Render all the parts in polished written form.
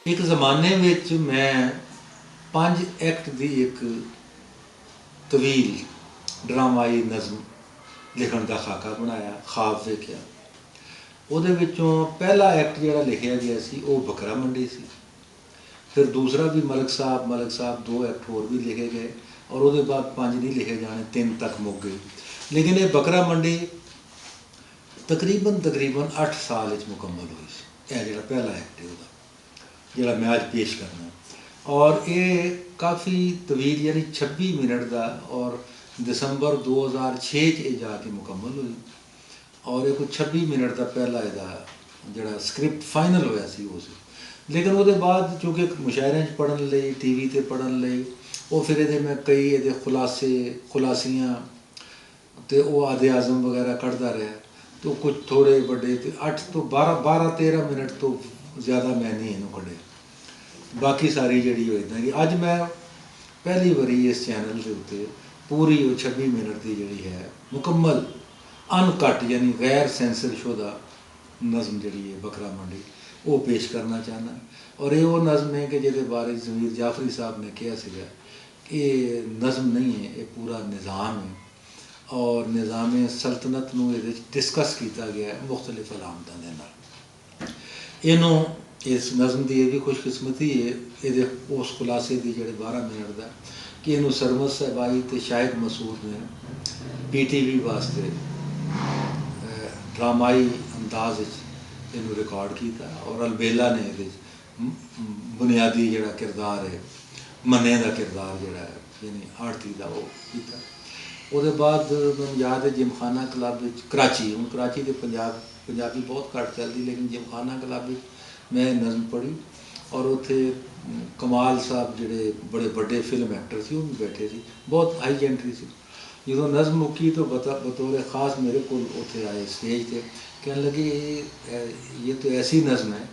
एक ज़माने में मैं 5 एक्ट की एक तवील ड्रामाई नज़म लिखण का खाका बनाया, ख्वाब वेख्या। ਉਹਦੇ ਵਿੱਚੋਂ पहला एक्ट ਜਿਹੜਾ लिखिया गया सी वो बकरा मंडी सी। फिर दूसरा भी मलिक साहब 2 एक्ट होर भी लिखे गए और उसके बाद 5 नहीं लिखे जाने, 3 तक मुक गई। लेकिन ये बकरा मंडी तकरीबन 8 साल मुकम्मल हुई सी। यह जो पहला एक्ट है वह जोड़ा मैं अज पेश करना, और ये काफ़ी तवील यानी 26 मिनट का, और दिसंबर 2006 जाके मुकम्मल हुई। और एक 26 मिनट का पहला यदा जोड़ा स्क्रिप्ट फाइनल होया सी वो सी। लेकिन वो बाद चूँकि मुशायरे पढ़न लई, TV ते पढ़न लई, वो फिर ये मैं कई ये खुलासियाँ तो वो आदे आज़म वगैरह कढ़ता रहा। तो कुछ थोड़े बड़े 8 तो 12-13 मिनट तो ज़्यादा मैं नहीं इनू कढ़े। बाकी सारी जी इदा कि अज मैं पहली बारी इस चैनल के उत्ते पूरी वो 26 मिनट की जी है मुकम्मल अनकट यानी गैर सेंसर शुदा नज़म जी है बकरा मंडी वो पेश करना चाहना। और ये वो नज़म है कि जिहदे बारे ज़मीर जाफरी साहब ने कहा सीगा कि नज़म नहीं है, ये पूरा निज़ाम है, और निज़ाम सल्तनत नूं इहदे डिस्कस किया गया है मुख्तलिफ अलामतां दे नाल। इनू इस नज़म की यह भी खुशकिस्मती है ये उस खुलासे की जोड़े 12 मिनट का कि इनू सरमद साहबाई तो शाहिद मसूद ने PTV वास्ते ड्रामाई अंदाज इनू रिकॉर्ड किया, और अलबेला ने ये बुनियादी जोड़ा किरदार है मन्ने का किरदार जोड़ा है यानी आड़ती का वो किया। उसके बाद मैं याद है जिमखाना क्लब कराची, हूँ कराची के पंजाबी बहुत घट चलती, लेकिन जिमखाना क्लब मैं नज़म पढ़ी, और उत्थे कमाल साहब जोड़े बड़े बड़े फिल्म एक्टर थे वो भी बैठे थे, बहुत हाई एंट्री सी। जो नज़म मुक्की तो बतौर ख़ास मेरे को उत्थे आए स्टेज पे, कहने लगे ये तो ऐसी नज़म है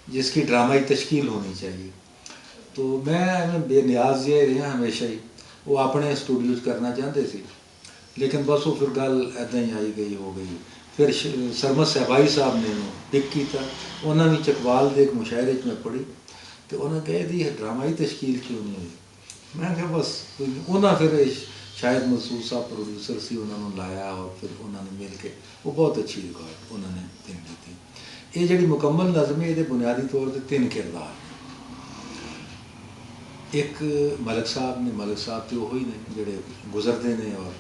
जिसकी ड्रामाई तश्कील होनी चाहिए। तो मैं बेनियाज ये रहा हमेशा ही, वो अपने स्टूडियो करना चाहते थे, लेकिन बस वो फिर गल ऐदा ही आई गई हो गई। फिर सरमद साहबाई साहब ने पिक किया, उन्होंने भी चकवाल के एक मुशायरे में पढ़ी, तो उन्होंने कह दी ड्रामाई तश्कील क्यों नहीं हुई। मैं क्या बस उन्होंने फिर शायद मसूद साहब प्रोड्यूसर से उन्होंने लाया, और फिर उन्होंने मिल के वो बहुत अच्छी रिकॉर्ड उन्होंने दिन दी थी। ये जी मुकम्मल नज़म है, ये बुनियादी तौर पर 3 किरदार, एक मलिक साहब तो वही ने जोड़े गुजरते हैं, और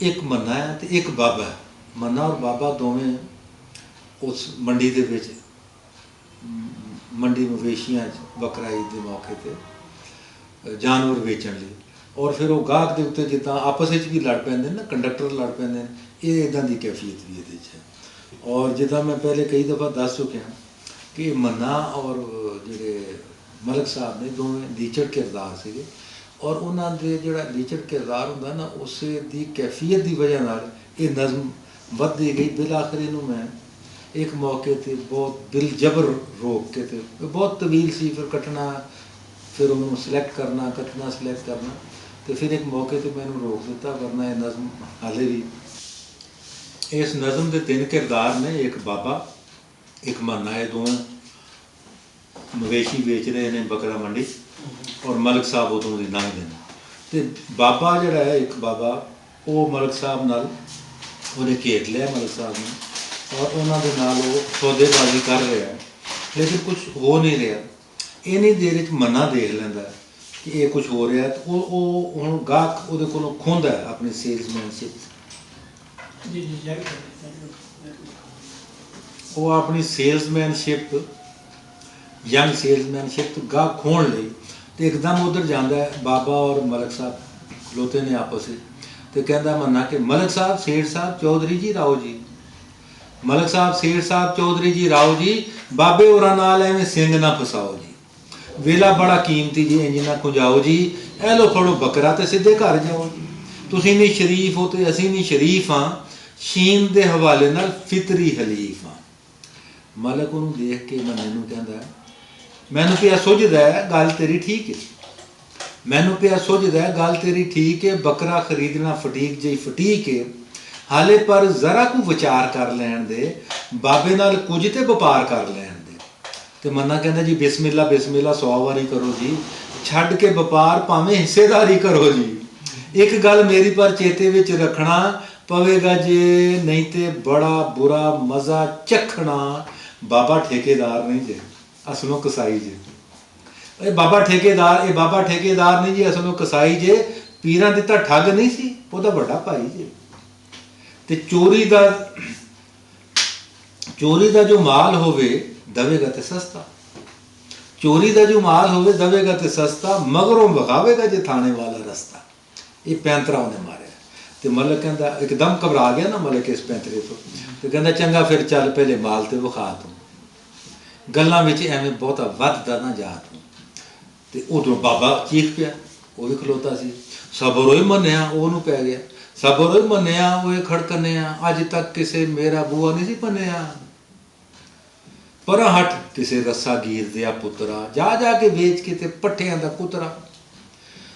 एक मन्ना है तो एक बाबा है। मन्ना और बाबा दोवें उस मंडी के मंडी मवेशियाँ बकरा ईद के मौके पर जानवर बेचण लई, और फिर वो गाहक के उत्ते जिदा आपस भी लड़ पैंदे ना, कंडक्टर लड़ पैंदे, ये इदा की कैफियत भी ये है। और जिदा मैं पहले कई दफ़ा दस चुकिया कि मन्ना और जोड़े मलिक साहब ने दोवें लीचड़ किरदार से, और उन्होंने जोड़ा लीचड़ किरदार होंदा ना उस दी कैफियत की वजह नाल ये नज़म वधदी गई। बिल आखिर इनू मैं एक मौके पर बहुत दिल जबर रोक के, तो बहुत तवील सी, फिर कटना, फिर उन्होंने सिलेक्ट करना, कटना सिलेक्ट करना, तो फिर एक मौके पर मैंने रोक दिता, वरना यह नज़म हाले भी। इस नज़म के 3 किरदार ने, एक बाबा एक मन्ना, है दोवें मवेशी बेच रहे हैं बकरा मंडी, और मलिक साहब उदों की लंघते हैं। तो बाबा जोड़ा है एक बाबा वो मलिक साहब नाल उन्हें घेर लिया मलिक साहब ने, और उन्होंने नाल वो सौदेबाजी कर रहा है, लेकिन कुछ हो नहीं रहा। इन्नी देर मन्ना देख लेंदा कि ये कुछ हो रहा है, तो वो गाहक वो को खोंदा है अपनी सेल्समैनशिप, वो अपनी सेल्समैनशिप यंग सेल्समैनशिप तो गाहक खोण लई, तो एकदम उधर जाता है बाबा और मलिक साहब खलोते ने आपस में, तो कहता मन्ना कि मलिक साहब सेठ साहब चौधरी जी राओ जी, मलिक साहब सेठ साहब चौधरी जी राओ जी, बाबे होरां नाल एवें सिंह ना फसाओ जी, वेला बड़ा कीमती जी इंज ना खुजाओ जी, ए लो फड़ो बकरा तो सीधे घर जाओ जी, तुसीं नहीं शरीफ हो तो असीं नहीं शरीफ हाँ, शीन के हवाले नाल फितरी हलीफ हाँ। मलिक उन्होंने देख के मन्ने नूं कहंदा मैनूं पिया सुझदा है गल तेरी ठीक है, मैनू पिया सुझदा है गल तेरी ठीक है, बकरा खरीदना फटीक जी फटीक है, हाले पर जरा को विचार कर लैन दे, बाबे नाल कुछ तो वपार कर लैन दे। तो मन्ना कहता जी बिस्मिल्ला बिस्मिल्ला 100 वारी करो जी, छड्ड के वपार भावें हिस्सेदारी करो जी। एक गल मेरी पर चेते विच रखना पवेगा जे, नहीं तो बड़ा बुरा मज़ा चखना। बाबा ठेकेदार नहीं जे, असलों कसाई जे। ये बाबा ठेकेदार नहीं जी, असलों कसाई जे। पीरां दिता ठग नहीं सी, ओहदा बड़ा भाई जे। ते चोरी दा जो माल होवे दवेगा ते सस्ता, चोरी दा जो माल होवे दवेगा ते सस्ता, मगरों विखावेगा जे थाने वाला रस्ता। ये पैंतरा उन्हें मारिया। तो मलिक कहता एकदम घबरा गया ना मलिक इस पैंतरे तो कहता चंगा फिर चल पहले माल तो विखा तू, गल्लां विच एवें बहुता वधदा ना जा तू। तो उधरों बाबा चीख पिया, वो भी खलोता सी। सबर होई मन्निया, ओनू पै गया। सबर होई मन्निया, वो खड़कनिया, अज तक किसे मेरा बूआ नहीं सी भन्निया। पर हट किसे रस्सा गीर दिया पुत्रा, जा जाके वेच के ते पट्ठियां दा कुतरा।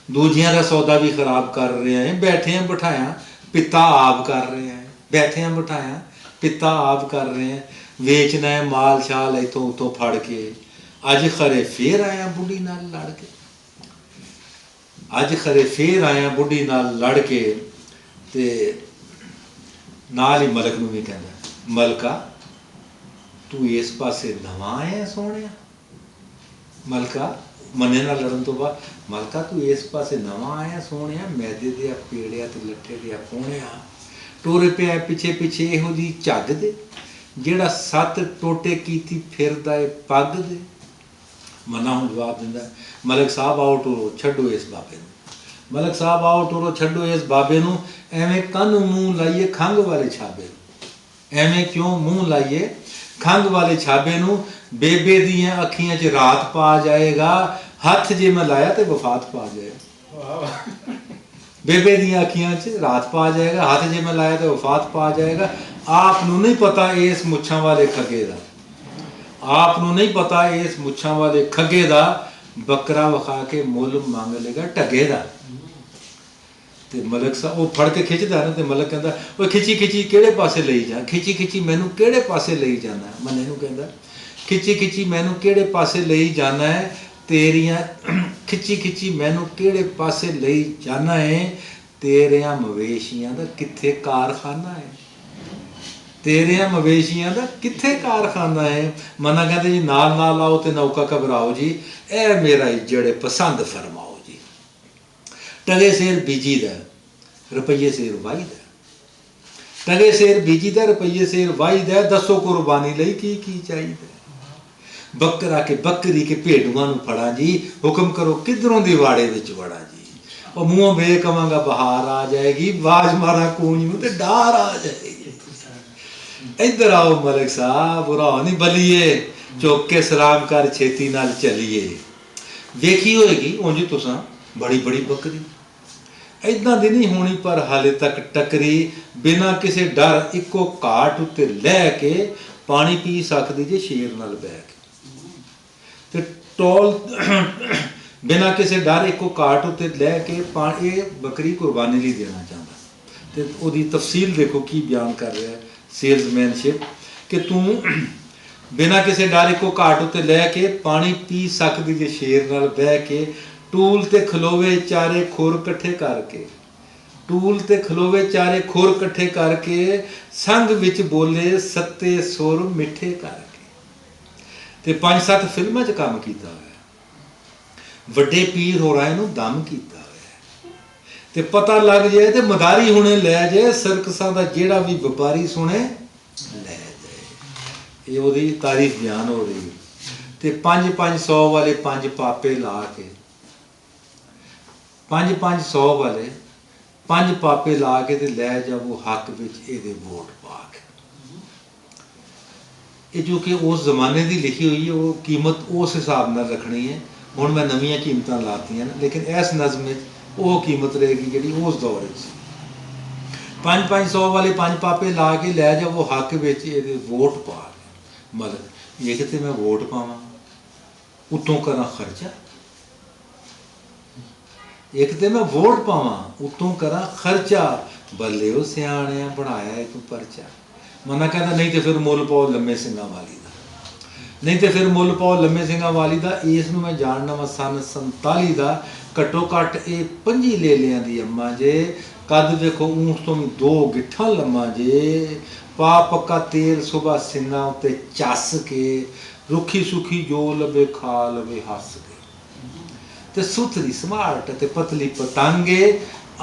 दूजियां का सौदा भी खराब कर रहे हैं, बैठे हैं बिठाया पिता आप कर रहे हैं, बैठे हैं बिठाया पिता आप कर रहे हैं। वेचना है माल शाल इतों उतों फड़ के, अज खरे फिर आया बुढ़ी नाल लड़ के, अज खरे फिर आया बुढ़ी नाल लड़ के। ते नाल ही मलक नूं भी कहंदा मलका तू इस पासे नवां आया सोहणिया। मलका मन्ने नाल लड़न तो बाद मलका तू इस पासे नवां आया सोहणिया, मैदे दे पेड़िया ते लट्ठे दे पोहणिया, टुर पिया पिछे पिछे इहो जी झग दे, जेड़ा 7 टोटे कीती फिरदा है पग दे। मन्ना हुण जवाब दिंदा मलिक साहब आओ टुरो छड्डो इस बाबे नूं, मलिक साहब आओ टुरो छड्डो इस बाबे नूं, एवें कन मूँह लाइए खंघ वाले छाबे नूं, एवें क्यों मूँह लाइए खंघ वाले छाबे नूं। बेबे दियां अखियां च रात पा जाएगा, हथ जे मैं लाया तो वफात पा जाएगा। बेबे दियां अखियां च रात पा जाएगा, हाथ जे मैं लाया तो वफात पा जाएगा। आप नूं नहीं पता इस मुच्छां वाले खगे दा, आप नूं नहीं पता इस मुच्छां वाले खगे दा, बकरा विखा के मुल मंग लेगा ढगे दा। ते मलिक साहब वो फड़ के खिंचदा ना, तो मलिक कहंदा ओए खिची खिची किहड़े पासे लई जा, खिची खिची मैनू किहड़े पासे लई जाना। मन्ने नूं कहंदा खिची खिची मैनू किहड़े पासे लई जाना है, तेरियां खिची खिची मैनू किहड़े पासे लई जाना है, तेरियां मवेशियां दा कित्थे कारखाना है, तेरियां मवेशियां दा कित्थे कारखाना है। मन्ना कहंदे जी नाल नाल आओ ते नौका घबराओ जी, ए मेरा इजड़ पसंद फरमाओ जी। टगे सेर बीजी दा रुपये सेर वाही दा, टगे सेर बीजी दा रुपये सेर वाही दा, दसो कुर्बानी लई की चाहिए। बकरा के बकरी के भेडुआ नूं फड़ा जी, हुक्म करो किधरों दी वाड़े विच वड़ा जी। और मूँहों बे कवांगा बहार आ जाएगी, बाज मारा कूंज नूं ते डार आ जाएगी। इधर आओ मलिक साहब बुरा नहीं बलिए, चुक के सलाम कर छेती नाल चलिए। देखी होएगी उंज तुसां बड़ी बड़ी बकरी इदां दी नहीं होनी, पर हाले तक टकरी बिना किसी डर इको घाट उत्ते लह के पानी पी सकदी जे शेर नाल बैठ के, ते टोल बिना किसी डर इको घाट उत्ते लह के पानी बकरी कुर्बानी लई देना चाहता। तो उसकी तफसील देखो की बयान कर रहा है सेल्समैनशिप, कि तू बिना किसी डर इको घाट उत्ते लह के पानी पी सकदी जे शेर नाल बह के, टूल ते खलोवे चारे खुर कट्ठे करके, टूल ते खलोवे चारे खुर कट्ठे करके, संग विच बोले सत्ते सुर मिठे करके। ते 5-7 फिल्मां च काम कीता होया, वड्डे पीर होरां नूं दम कीता होया, ते पता लग जाए ते मदारी हुणे लै जाए, सर्कसां दा जेड़ा भी व्यापारी सुने लै जाए। ये ओहदी तारीफ बयान हो रही। ते 5-500 वाले 5 पापे ला के, 5-500 वाले 5 पापे ला के ते लै जावो हक विच इहदे वोट पा के। ये जो कि उस जमाने की लिखी हुई है, वो कीमत उस हिसाब नाल रखनी है। हुण मैं नवीं कीमतां लातियां ने, लेकिन इस नज़म में वो कीमत रहेगी जिहड़ी उस दौर च। 5-500 वाले 5 पापे ला के लै जावो हक विच इहदे वोट पा के। मतलब ये कि मैं वोट पावां, उत्तों करा खर्चा, एक तो मैं वोट पावां, उतों करा खर्चा, बल्ले वो सियाणिया बनाया एक परचा। मना कहता नहीं तो फिर मुल पाओ लम्मे सिंगा वाली दा, नहीं तो फिर मुल पाओ लम्मे सिंगा वाली दा। इस मैं जानना वा सन 47 का, घट्टो घट्ट ये 5 लेलियां दी अम्मा जे। कद देखो ऊँट तो भी 2 गिट्ठा लम्मा जे। पा पक्का तेल सुबह सिंगा उत्ते चस के, रुखी सुखी जो लबे खा लवे हस के। ते सुथरी स्मार्ट ते पतली पतंगे,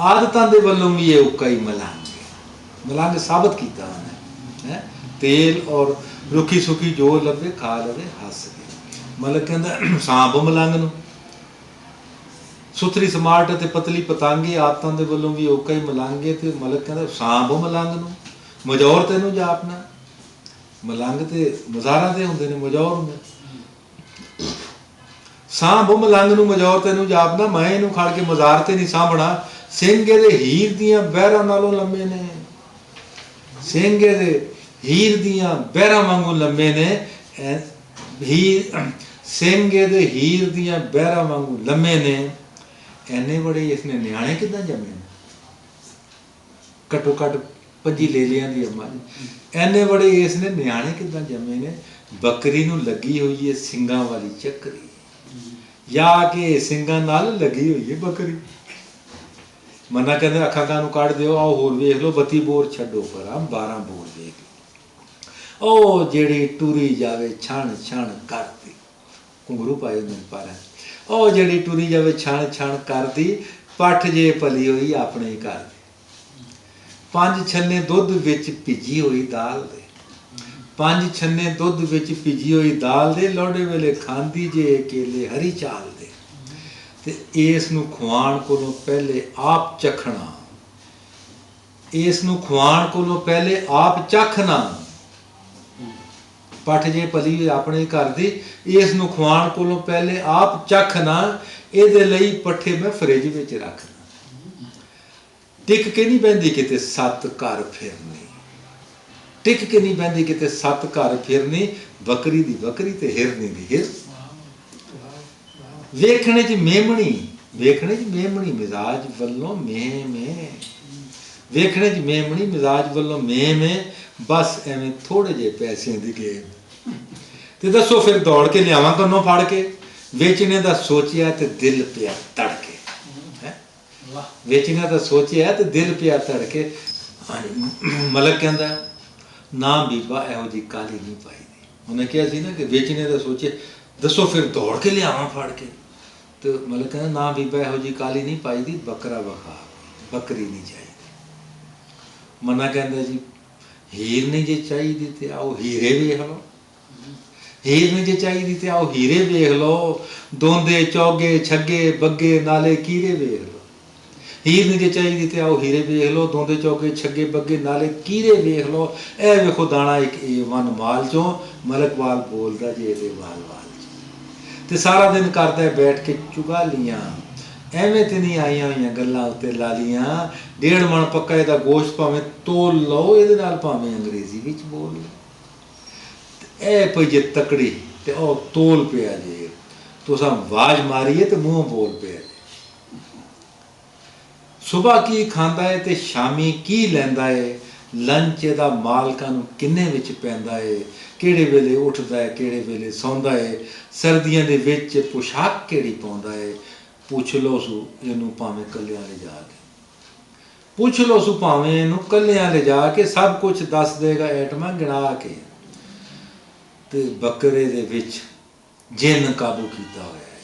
आदतां दे वल्लों भी ये उका ही मलांगे। मलांगे साबित किया उन्हें, तेल और रुखी सुखी जो लवे खा लवे हस के। मतलब कहता सांप मलंग नूं, सुथरी स्मार्ट ते पतली पतंगे, आदतां दे वल्लों भी उका ही मलांगे। ते मतलब कहता सांप मलंग नूं मजौर तेनू जापना। मलंग ते मज़ारा दे हुंदे ने, मजौर हुंदे सांभ मलंग नूं मजौर तेनू जापना। मैं इनू खड़ के मज़ार ते नहीं सामभना। सिंगे दे हीर दियां बहरां नालों लम्मे ने, सिंगे दे हीर दियां बहरां वांगू लम्मे ने। हीर सिंगे दे हीर दियां बहरां वांगू लम्मे ने। इन्ने बड़े इसने न्याणे किदां जमे ने? घट्टो घट्ट 5 लेलियां दी अम्मा जी, इन्ने बड़े इसने न्याणे किदां जमे ने? बकरी नूं लगी हुई है सिंगां वाली चक्करी, या कि सिंगां नाल लगी हुई है बकरी। मना कहते अखा कानू कढ़ दिओ, आओ होर वेख लो, 32 बोर छड्डो परां 12 बोर वेख लो। ओ जेड़ी टुरी जावे छण छण करदी, घुंघरू पाए हुंदे पर, ओ जेड़ी टुरी जावे छण छण करदी, पठ जे पली होई अपने घर दी। 5 छन्ने दुध विच भिजी हुई दाल दे, 5 छन्ने दुध विच भिजी हुई दाल दे, लौड़े वेले खांदी जे केले हरी चाल दे। ते इस नूं खुआण कोलों पहले आप चखना, इस नूं खुआण कोलों पहले आप चखना। पठ जे पली अपने घर दी, इस नूं खुआण कोलों पहले आप चखना। इहदे लई पट्ठे मैं फ्रिज विच रखना। टिक के नहीं बहिंदी किते 7 घर फिरनी, टिक के नहीं बहिंदी किते 7 घर फिरनी। बकरी दी बकरी ते हिरनी दी हिर। वेखने च मेमणी, वेखने च मेमणी मिजाज वल्लों में, वेखने च मेमणी मिजाज वल्लों में। बस एवें थोड़े जे पैसे दी गेम। ते दसो फिर दौड़ के लियावां कन्नों फड़ के? वेचने दा सोचिया ते दिल पिया तड़के, वेचने दा सोचिया ते दिल पिया तड़के। मलक कहंदा ना बीबा इहो जी काली नहीं पाई दी। उन्हें कहा सी ना कि वेचने दा सोचे, दसो फिर दौड़ के लियावां फड़ के? तो मलक कहंदा ना बीबा इहो जी काली नहीं पाई दी, बकरा वखा, बकरी नहीं चाहिए। मना कहंदा जी हीर नहीं जे चाहिदी ते आओ हीरे वेख लो, हीर नहीं जे चाहिदी ते आओ हीरे वेख लो। दोंदे चौगे छगे बग्गे नाले कीरे वेख लो। हीर नहीं जे चाहिदी ते आओ हीरे वेख लो, दोंदे चौगे छगे बग्गे नाले कीरे वेख लो। ए वेखो दाना एक वन माल चों, मलकवाल बोलदा जे इहदे वाल वाल ते सारा दिन करदा बैठ के चुगालियां। एवें ते नहीं आईयां होईयां गल्लां उत्ते लालियां। 1.5 मन पक्का इहदा गोश्त भावें तोल लो, इहदे नाल भावें अंग्रेजी विच बोल लो। ए पई जे तकड़ी ते ओ तोल पिया जे, तुसां आवाज मारीए ते मूँह बोल पिया जे। सुबह की खांदा है ते शामी की लैंदा है, लंच इहदा मालकां नूं किन्ने विच पैंदा है, किहड़े वेले उठदा है किहड़े वेले सौंदा है, सर्दियां दे विच पोशाक किहड़ी पाउंदा है। पुछ लो सू इहनूं भावें कल्लियां ले जा के, पुछ लो सू भावें इहनूं कल्लियां ले जा के, सब कुछ दस देगा आइटमां गिणा के। ते बकरे दे विच जिन काबू कीता होया है,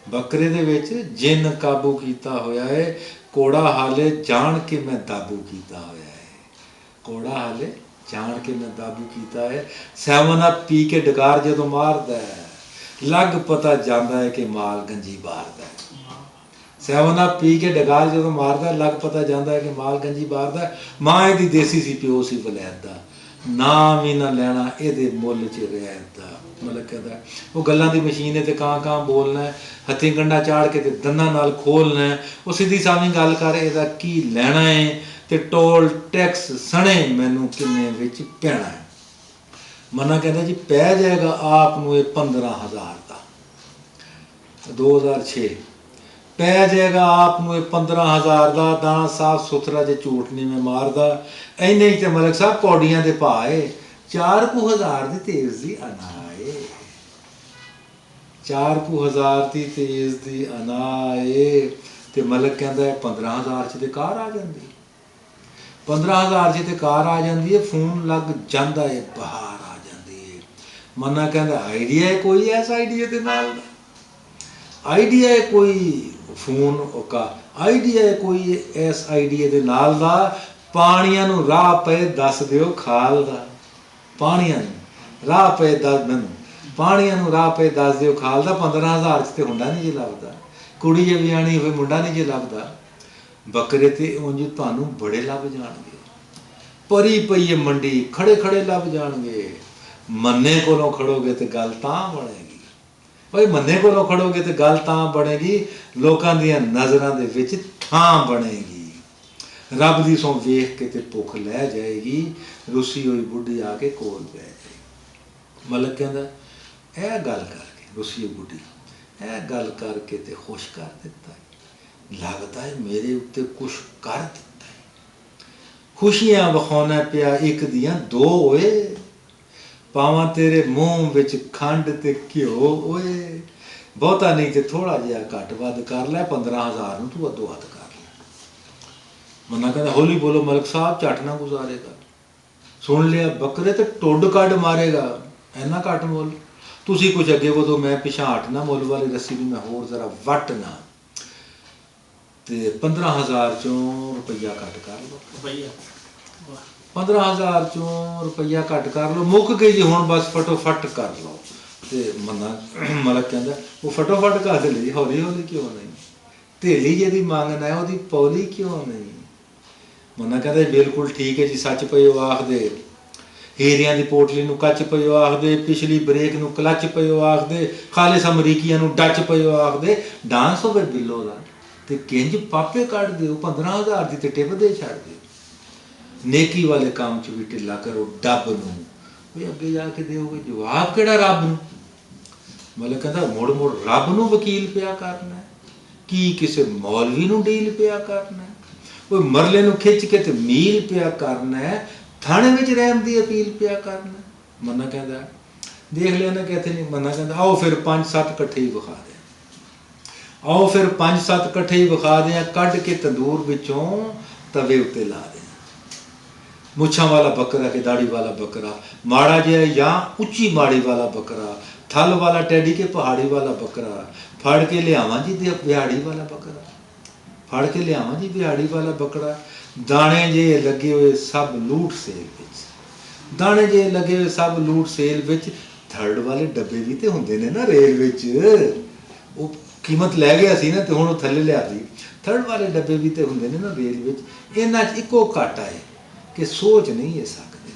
बकरे दे विच जिन काबू कीता होया है। कोड़ा हाले जान के मैं दाबू कीता होया है, कोड़ा हाले जान के मैं दाबू कीता है। 7 अप पी के डकार जदों मारदा है, लग पता जांदा है कि माल गंजी बारदा है। 7 अप पी के डकार जदों मारदा है, लग पता जांदा है कि माल गंजी बारदा है। मां इहदी देसी सी, प्यो सी वलैत दा, नाम ही ना लैना इहदे मुੱਲ च रियायत दा। मतलब कहदा वो गल्लां दी मशीन है ते कां बोलना है, हत्थीं गंढा चाड़ के ते दंदां नाल खोलना है। वो सीधी सावी गल कर, इहदा की लैना है ते टोल टैक्स सणे मैनूं किन्ने विच पैना है। मना कहता जी पै जाएगा आप नूं 15,000 का, 2006 पै जाएगा आपनू 15,000 का, दाना साफ सुथरा जे झूठ नहीं मैं मारदा। इन्ने ही तो मलिक साहब पौड़ियां दे भाए 4,000 की तेज़ की अनाए, 4,000 की तेज़ की अनाए। तो मलिक कहता है 15,000 च तो कार आ जाती, 15,000 च तो कार आ जाती है, फोन लग जाता है, बाहर आ जाती है। मन्ना कहता आइडिया है कोई ऐसा आइडिया के नाल आइडिया है कोई फोन का आइडिया है कोई इस आइडिया के नाल दा पानियां नू राह पे दस दिओ खाल दा, पानियां नू राह पे दस मैनू पानियां नू राह पे दस दिओ खाल दा। 15,000 च तो मुंडा नहीं जे लभदा, कुड़ी जे विआहनी होवे मुंडा नहीं जे लभदा। बकरे तो उंज तुहानू बड़े लभ जाणगे, भरी पई है मंडी, खड़े खड़े लभ जाणगे। मन्ने कोलों खड़ोगे तो गल तां बनेगी भाई, मन्ने कोलों खड़ोगे तो गल तां बनेगी, लोकां दियां नज़रां दे विच थां बनेगी। रब दी सौं वेख के ते भुख लै जाएगी, रुसी हुई बुढ़ी आके कोल बह जाएगी। मलिक कहंदा यह गल करके रुसी हुई बुढ़ी यह गल करके ते खुश कर दिता है, लगता है मेरे उत्ते कुछ कर दिता है। खुशियां विखाउणा पिया एक दियां दो होए, पावां तेरे मूँह विच खंड ते घ्यो ओए। बहुता नहीं तो थोड़ा जिहा घट वध कर लै, 15,000 नूं तू अद्धो अध कर लै। मन्ना कहता हौली बोलो मलिक साहब, झट ना गुजारेगा। सुन लिया बकरे तो टुड कड मारेगा, इन्ना घट मुल तुसीं कुछ अगे वधो, मैं पिछा हटना, मुल वाली रस्सी भी मैं होर जरा वटना। तो 15,000 चों रुपया घट कर लो, 15,000 चों रुपया घट कर लो, मुक गई जी हुण बस फटोफट कर लो। तो मन्ना मलिक कहंदा वो फटोफट कर ली, हौली हौली क्यों नहीं, धेली जिहदी मंगना है उहदी पौली क्यों नहीं। मन्ना कहंदा बिल्कुल ठीक है जी, सच पयो आखदे, हीरियां दी पोटली नूं कच पयो आखदे, पिछली ब्रेक नूं क्लच पयो आखदे, खालिस अमरीकियां नूं डच पयो आखदे। डांस होवे बिल्लो दा ते किंज पापे कढ दिओ, 15,000 दी ते टिप दे छड्ड दिओ। नेकी वाले काम च भी ढिला करो डब नूं, वे अगे जाके देओगे जवाब किहड़ा रब नूं। मतलब कहता मुड़ मुड़ रब नूं वकील पिया करना है, की किसी मौलवी नूं डील पिया करना है, कोई मरले नूं खिच के ते मील पिया करना है, थाने विच रहम दी अपील पिया करना है। मन्ना कहता देख लिया ना कहते नहीं। मन्ना कहता आओ फिर 5-7 कट्ठे ही विखा दें, आओ फिर 5-7 कट्ठे ही विखा दें, कढ़ के तंदूर विचों तवे उत्ते ला दें। मुछां वाला बकरा के दाढ़ी वाला बकरा, माड़ा जिहा या उच्ची माड़ी वाला बकरा, थल वाला टैडी के पहाड़ी वाला बकरा, फड़ के लियावां जी बिहाड़ी वाला बकरा, फड़ के लियावां जी बिहाड़ी वाला बकरा। दाने जे लगे हुए सब लूट सेल विच, दाने जे लगे हुए सब लूट सेल विच। थर्ड वाले डब्बे भी तो होंदे ने ना रेल विच, वो कीमत लै गया सी ना तो हुण थल्ले लिया दी। थर्ड वाले डब्बे भी तो होंदे ने ना रेल विच। इन्हां च इक्को घाटा है कि सोच नहीं है सकते,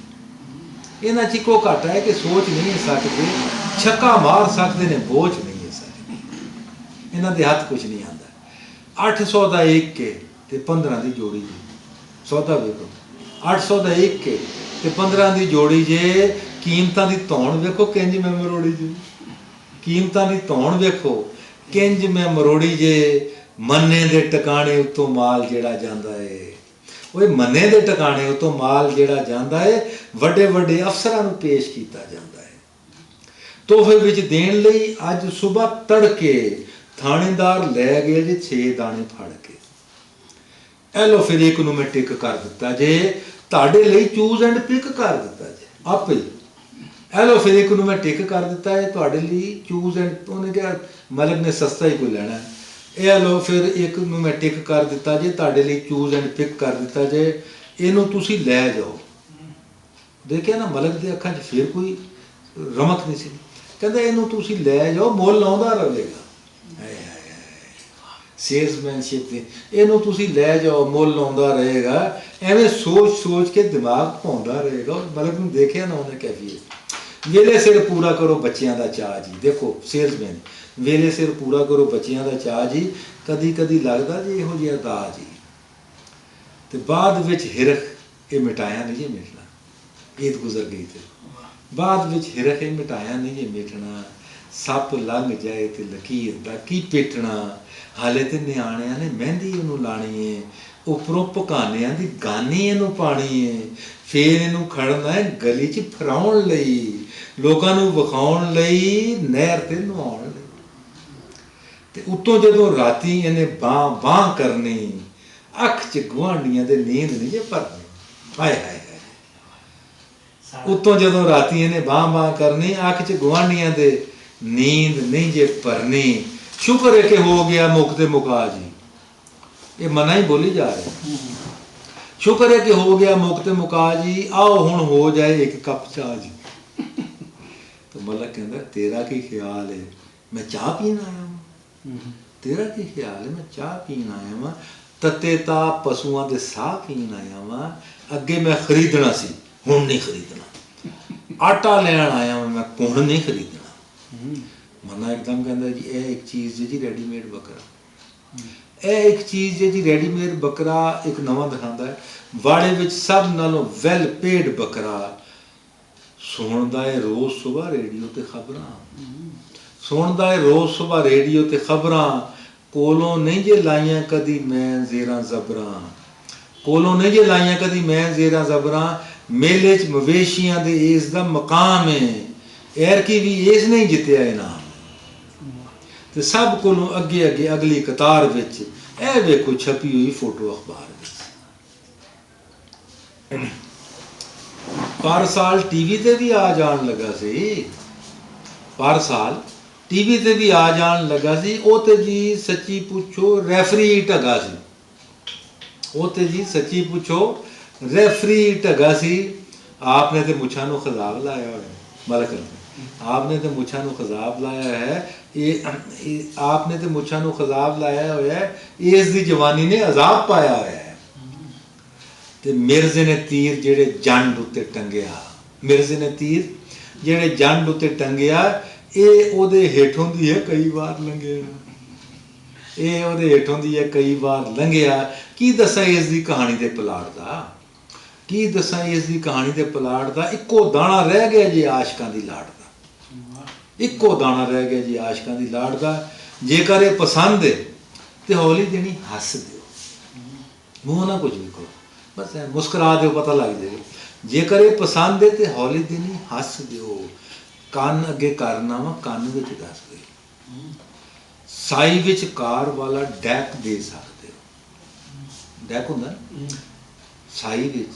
इन्हां च इक्को घाटा है कि सोच नहीं है सकते, छक्का मार सकते ने बोझ नहीं है सकते, इन्हां दे हथ कुछ नहीं आंदा। 800 का एक के ते 15 की जोड़ी जी, सौदा वेखो 800 का एक के ते 15 की जोड़ी जे। कीमतां दी धौण वेखो किंज मैं मरोड़ी जी, कीमतां दी धौण वेखो किंज मैं मरोड़ी जे। मन्ने दे टकाने उत्तों माल जिहड़ा जांदा है, वो मन्ने दे टकाने उत्तों माल जिहड़ा जांदा है, वड्डे वड्डे अफसरां नूं पेश कीता जांदा है। तोहफे विच देण लई अज सुबह तड़के थाणेदार लै गए जे 6 दाने फड़ के। ए लो फिर एक नूं मैं टिक कर दिता जे, तुहाडे लई चूज एंड पिक कर दिता जे आपे ही। ए लो फिर एक नूं मैं टिक कर दिता है तुहाडे लई चूज एंड, उन्हें कहा मलिक ने सस्ता ही कोई लैना है। ए लो फिर एक नूं मैं टिक कर दिता जे, तुहाडे लई चूज एंड पिक कर दिता जे, इहनूं तुसीं लै जाओ। देखिया ना मलिक दे अखां 'च फिर कोई रमक नहीं सी। कहंदा इहनूं तुसीं लै जाओ, मुੱਲ आउंदा रहेगा। सेल्समैनशिप दी इहनूं तुसीं लै जाओ, मुੱਲ आउंदा रहेगा। एवें सोच सोच के दिमाग भाउंदा रहेगा। मलिक नूं देखिया ना उन्हें कैफियत। वेले सिर पूरा करो बच्चियां दा चाऽ जी। देखो सेल्समैन वेले सिर पूरा करो बच्चियां दा चाऽ जी। कदी कदी लगदा जी इहो जिहा दाऽ जी, ते बाद विच हिरख ये मिटाया नहीं जी मिटना। ईद गुजर गई तो बाद विच हिरख ये मिटाया नहीं जी मिटना। ਸੱਪ ਲੰਘ ਜਾਏ ਤੇ ਲਕੀਰ ਦਾ ਕੀ ਪੇਟਣਾ, ਹਾਲੇ ਤੇ ਨਿਆਣਿਆਂ ਨੇ ਮਹਿੰਦੀ ਉਹਨੂੰ ਲਾਣੀ ਏ, ਉੱਪਰੋਂ ਪਕਾਨਿਆਂ ਦੀ ਗਾਨੀ ਇਹਨੂੰ ਪਾਣੀ ਏ, ਫੇਰ ਇਹਨੂੰ ਖੜਨਾ ਹੈ ਗਲੀ 'ਚ ਫਰਾਉਣ ਲਈ, ਲੋਕਾਂ ਨੂੰ ਵਿਖਾਉਣ ਲਈ, ਨਹਿਰ ਤੇ ਨਹਾਉਣ ਲਈ। ਤੇ ਉੱਤੋਂ ਜਦੋਂ ਰਾਤੀ ਇਹਨੇ ਬਾਂਹ ਬਾਂਹ ਕਰਨੀ, ਅੱਖ 'ਚ ਗੁਆਂਢੀਆਂ ਦੇ ਨੀਂਦ ਨਹੀਂ ਜੇ ਭਰਨੀ। ਹਾਏ ਹਾਏ ਹਾਏ। ਉੱਤੋਂ ਜਦੋਂ ਰਾਤੀ ਇਹਨੇ ਬਾਂਹ ਬਾਂਹ ਕਰਨੀ, ਅੱਖ 'ਚ ਗੁਆਂਢੀਆਂ ਦੇ ਨੀਂਦ ਨਹੀਂ ਜੇ ਭਰਨੀ। ਸ਼ੁਕਰ ਹੈ ਕਿ ਹੋ ਗਿਆ ਮੁੱਕ ਤੇ ਮੁਕਾ ਜੀ, ਇਹ ਮਨਾ ਹੀ ਬੋਲੀ ਜਾ ਰਿਹਾ। ਸ਼ੁਕਰ ਹੈ ਕਿ ਹੋ ਗਿਆ ਮੁੱਕ ਤੇ ਮੁਕਾ ਜੀ, ਆਓ ਹੁਣ ਹੋ ਜਾਏ ਇੱਕ ਕੱਪ ਚਾਹ ਜੀ। ਤੇ ਮਲਕ ਕਹਿੰਦਾ ਤੇਰਾ ਕੀ ਖਿਆਲ ਹੈ, ਮੈਂ ਚਾਹ ਪੀਣ ਆਇਆ ਵਾਂ? ਤੇਰਾ ਕੀ ਖਿਆਲ ਹੈ, ਮੈਂ ਚਾਹ ਪੀਣ ਆਇਆ ਵਾਂ? ਤੱਤੇ ਤਾਂ ਪਸ਼ੂਆਂ ਦੇ ਸਾਹ ਪੀਣ ਆਇਆ ਵਾਂ। ਅੱਗੇ ਮੈਂ ਖਰੀਦਣਾ ਸੀ, ਹੁਣ ਨਹੀਂ ਖਰੀਦਣਾ। ਆਟਾ ਲੈਣ ਆਇਆ ਵਾਂ ਮੈਂ, ਹੁਣ ਨਹੀਂ ਖਰੀਦਣਾ। ਮਨਾ ਇੱਕਦਮ ਕਹਿੰਦਾ ਜੀ ਇਹ ਇੱਕ ਚੀਜ਼ ਹੈ ਜੀ ਰੈਡੀਮੇਡ ਬੱਕਰਾ, ਇਹ ਇੱਕ ਚੀਜ਼ ਹੈ ਜੀ ਰੈਡੀਮੇਡ ਬੱਕਰਾ। ਇੱਕ ਨਵਾਂ ਦਿਖਾਉਂਦਾ ਹੈ, ਵਾੜੇ ਵਿੱਚ ਸਭ ਨਾਲੋਂ ਵੈਲ ਪੇਡ ਬੱਕਰਾ। ਸੁਣਦਾ ਹੈ ਰੋਜ਼ ਸੁਬਾਹ ਰੇਡੀਓ ਤੇ ਖਬਰਾਂ, ਸੁਣਦਾ ਹੈ ਰੋਜ਼ ਸੁਬਾਹ ਰੇਡੀਓ ਤੇ ਖਬਰਾਂ। ਕੋਲੋਂ ਨਹੀਂ ਜੇ ਲਾਈਆਂ ਕਦੀ ਮੈਂ ਜ਼ੇਰਾਂ ਜ਼ਬਰਾਂ, ਕੋਲੋਂ ਨਹੀਂ ਜੇ ਲਾਈਆਂ ਕਦੀ ਮੈਂ ਜ਼ੇਰਾਂ ਜ਼ਬਰਾਂ। ਮੇਲੇ 'ਚ ਮਵੇਸ਼ੀਆਂ ਦੇ ਇਸ ਦਾ ਮਕਾਮ ਹੈ, ਐਰਕੀ ਵੀ ਇਸ ਨਹੀਂ ਜਿੱਤਿਆ ਇਨਾਮ। ਤੇ ਸਭ ਕੋਲੋਂ ਅੱਗੇ ਅੱਗੇ ਅਗਲੀ ਕਤਾਰ ਵਿੱਚ ਇਹ ਵੇਖੋ ਛਪੀ ਹੋਈ ਫੋਟੋ ਅਖਬਾਰ ਵਿੱਚ। ਪਰ ਸਾਲ ਟੀਵੀ ਤੇ ਵੀ ਆ ਜਾਣ ਲੱਗਾ ਸੀ, ਪਰ ਸਾਲ ਟੀਵੀ ਤੇ ਵੀ ਆ ਜਾਣ ਲੱਗਾ ਸੀ। ਉਹ ਤੇ ਜੀ ਸੱਚੀ ਪੁੱਛੋ ਰੈਫਰੀ ਢੱਗਾ ਸੀ, ਉਹ ਤੇ ਜੀ ਸੱਚੀ ਪੁੱਛੋ ਰੈਫਰੀ ਢੱਗਾ ਸੀ। आपने तो मुछा ਨੂੰ ਖਜ਼ਾਬ ਲਾਇਆ ਹੋਇਆ, ਮਲਕ आपने तो मुछा ਨੂੰ ਖਜ਼ਾਬ ਲਾਇਆ ਹੈ। ਇਹ आपने तो मुछा ਨੂੰ ਖਜ਼ਾਬ ਲਾਇਆ ਹੋਇਆ, ਇਸ ਦੀ ਜਵਾਨੀ ਨੇ ਅਜ਼ਾਬ ਪਾਇਆ ਹੋਇਆ ਹੈ। ਤੇ ਮਿਰਜ਼ੇ ਨੇ ਤੀਰ ਜਿਹੜੇ ਜੰਡ ਉੱਤੇ ਟੰਗਿਆ, ਮਿਰਜ਼ੇ ਨੇ ਤੀਰ ਜਿਹੜੇ ਜੰਡ ਉੱਤੇ ਟੰਗਿਆ, ਇਹ ਉਹਦੇ ਹੇਠੋਂ ਦੀ ਹੈ ਕਈ ਵਾਰ ਲੰਘਿਆ, ਇਹ ਉਹਦੇ ਹੇਠੋਂ ਦੀ ਹੈ ਕਈ ਵਾਰ ਲੰਘਿਆ। ਕੀ ਦੱਸਾਂ ਇਸ ਦੀ ਕਹਾਣੀ ਦੇ ਪਲਾਟ ਦਾ, ਕੀ ਦੱਸਾਂ ਇਸ ਦੀ ਕਹਾਣੀ ਦੇ ਪਲਾਟ ਦਾ। ਇੱਕੋ ਦਾਣਾ ਰਹਿ ਗਿਆ ਜੀ ਆਸ਼ਕਾਂ ਦੀ ਲਾੜ ਦਾ, ਇੱਕੋ ਦਾਣਾ ਰਹਿ ਗਿਆ ਜੀ ਆਸ਼ਕਾਂ ਦੀ ਲਾੜ ਦਾ। ਜੇਕਰ ਇਹ ਪਸੰਦ ਹੈ ਤੇ ਹੌਲੀ ਦੇਣੀ ਹੱਸ ਦਿਓ, ਮੂੰਹ ਨਾ ਕੁਝ ਵੀ ਕਰੋ, ਬਸ ਮੁਸਕਰਾ ਦਿਓ, ਪਤਾ ਲੱਗ ਜਾਏਗਾ। ਜੇਕਰ ਇਹ ਪਸੰਦ ਹੈ ਤੇ ਹੌਲੀ ਦੇਣੀ ਹੱਸ ਦਿਓ। ਕੰਨ ਅੱਗੇ ਕਰਨਾ ਵਾ, ਕੰਨ ਵਿੱਚ ਦੱਸ ਦਿਓ। ਸਾਈ ਵਿੱਚ ਕਾਰ ਵਾਲਾ ਡੈਕ ਦੇ ਸਕਦੇ ਹੋ, ਡੈਕ ਹੁੰਦਾ ਸਾਈ ਵਿੱਚ